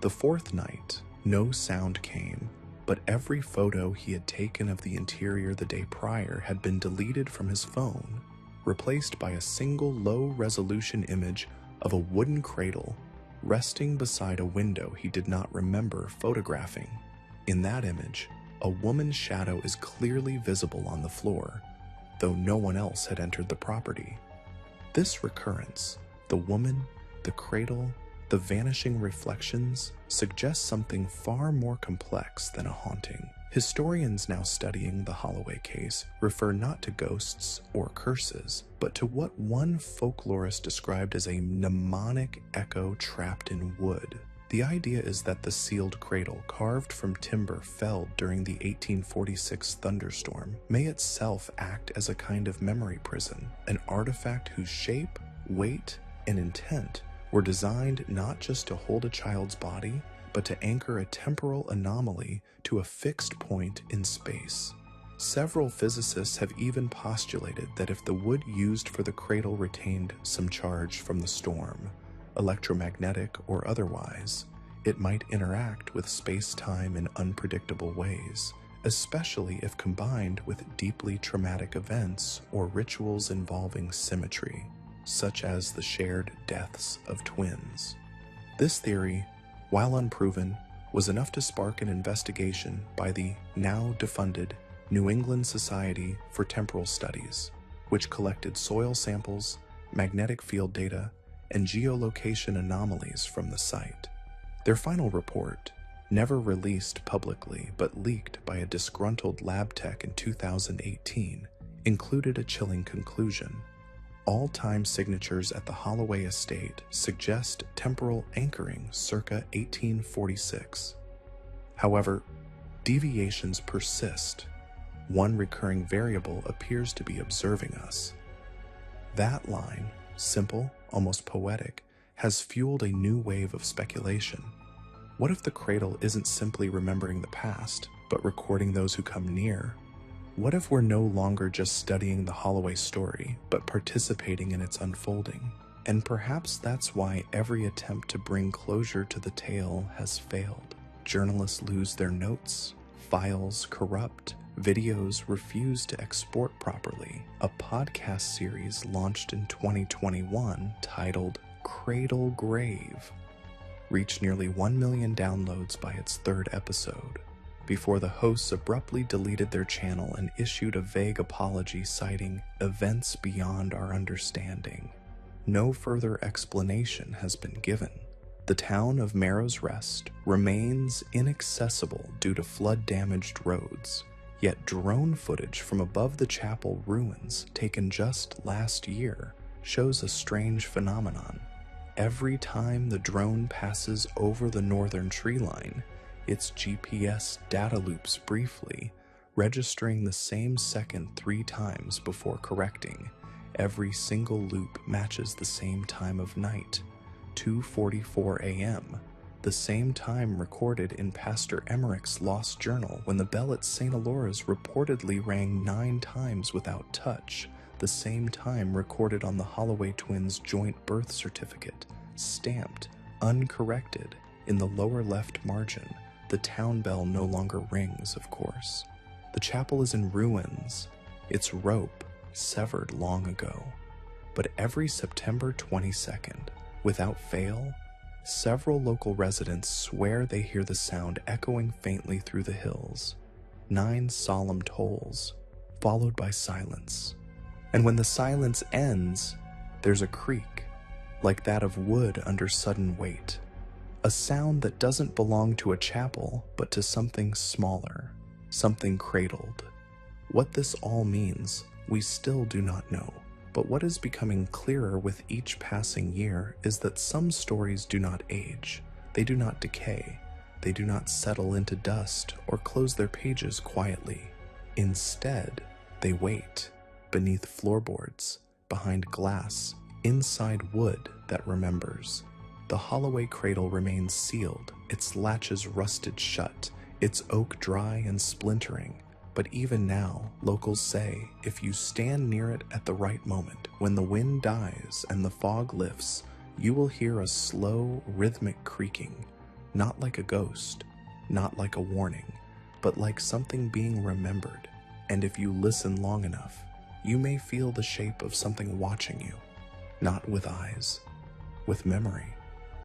The 4th night, no sound came, but every photo he had taken of the interior the day prior had been deleted from his phone, replaced by a single low-resolution image of a wooden cradle resting beside a window he did not remember photographing. In that image, a woman's shadow is clearly visible on the floor, though no one else had entered the property. This recurrence, the woman, the cradle, the vanishing reflections, suggests something far more complex than a haunting. Historians now studying the Holloway case refer not to ghosts or curses, but to what one folklorist described as a mnemonic echo trapped in wood. The idea is that the sealed cradle, carved from timber felled during the 1846 thunderstorm, may itself act as a kind of memory prison, an artifact whose shape, weight, and intent were designed not just to hold a child's body, but to anchor a temporal anomaly to a fixed point in space. Several physicists have even postulated that if the wood used for the cradle retained some charge from the storm, electromagnetic or otherwise, it might interact with space-time in unpredictable ways, especially if combined with deeply traumatic events or rituals involving symmetry, such as the shared deaths of twins. This theory, while unproven, was enough to spark an investigation by the now defunded New England Society for Temporal Studies, which collected soil samples, magnetic field data, and geolocation anomalies from the site. Their final report, never released publicly but leaked by a disgruntled lab tech in 2018, included a chilling conclusion. All time signatures at the Holloway estate suggest temporal anchoring circa 1846. However, deviations persist. One recurring variable appears to be observing us. That line, simple, almost poetic, has fueled a new wave of speculation. What if the cradle isn't simply remembering the past, but recording those who come near? What if we're no longer just studying the Holloway story, but participating in its unfolding? And perhaps that's why every attempt to bring closure to the tale has failed. Journalists lose their notes, files corrupt, videos refuse to export properly. A podcast series launched in 2021 titled Cradle Grave reached nearly 1 million downloads by its third episode, before the hosts abruptly deleted their channel and issued a vague apology citing events beyond our understanding. No further explanation has been given. The town of Marrow's Rest remains inaccessible due to flood-damaged roads, yet drone footage from above the chapel ruins taken just last year shows a strange phenomenon. Every time the drone passes over the northern tree line, its GPS data loops briefly, registering the same second 3 times before correcting. Every single loop matches the same time of night, 2:44 a.m., the same time recorded in Pastor Emmerich's lost journal when the bell at St. Alora's reportedly rang 9 times without touch, the same time recorded on the Holloway twins' joint birth certificate, stamped, uncorrected, in the lower left margin. The town bell no longer rings, of course. The chapel is in ruins, its rope severed long ago. But every September 22nd, without fail, several local residents swear they hear the sound echoing faintly through the hills. 9 solemn tolls, followed by silence. And when the silence ends, there's a creak, like that of wood under sudden weight. A sound that doesn't belong to a chapel, but to something smaller, something cradled. What this all means, we still do not know. But what is becoming clearer with each passing year is that some stories do not age, they do not decay, they do not settle into dust or close their pages quietly. Instead, they wait, beneath floorboards, behind glass, inside wood that remembers. The Holloway cradle remains sealed, its latches rusted shut, its oak dry and splintering. But even now, locals say, if you stand near it at the right moment, when the wind dies and the fog lifts, you will hear a slow, rhythmic creaking, not like a ghost, not like a warning, but like something being remembered. And if you listen long enough, you may feel the shape of something watching you, not with eyes, with memory.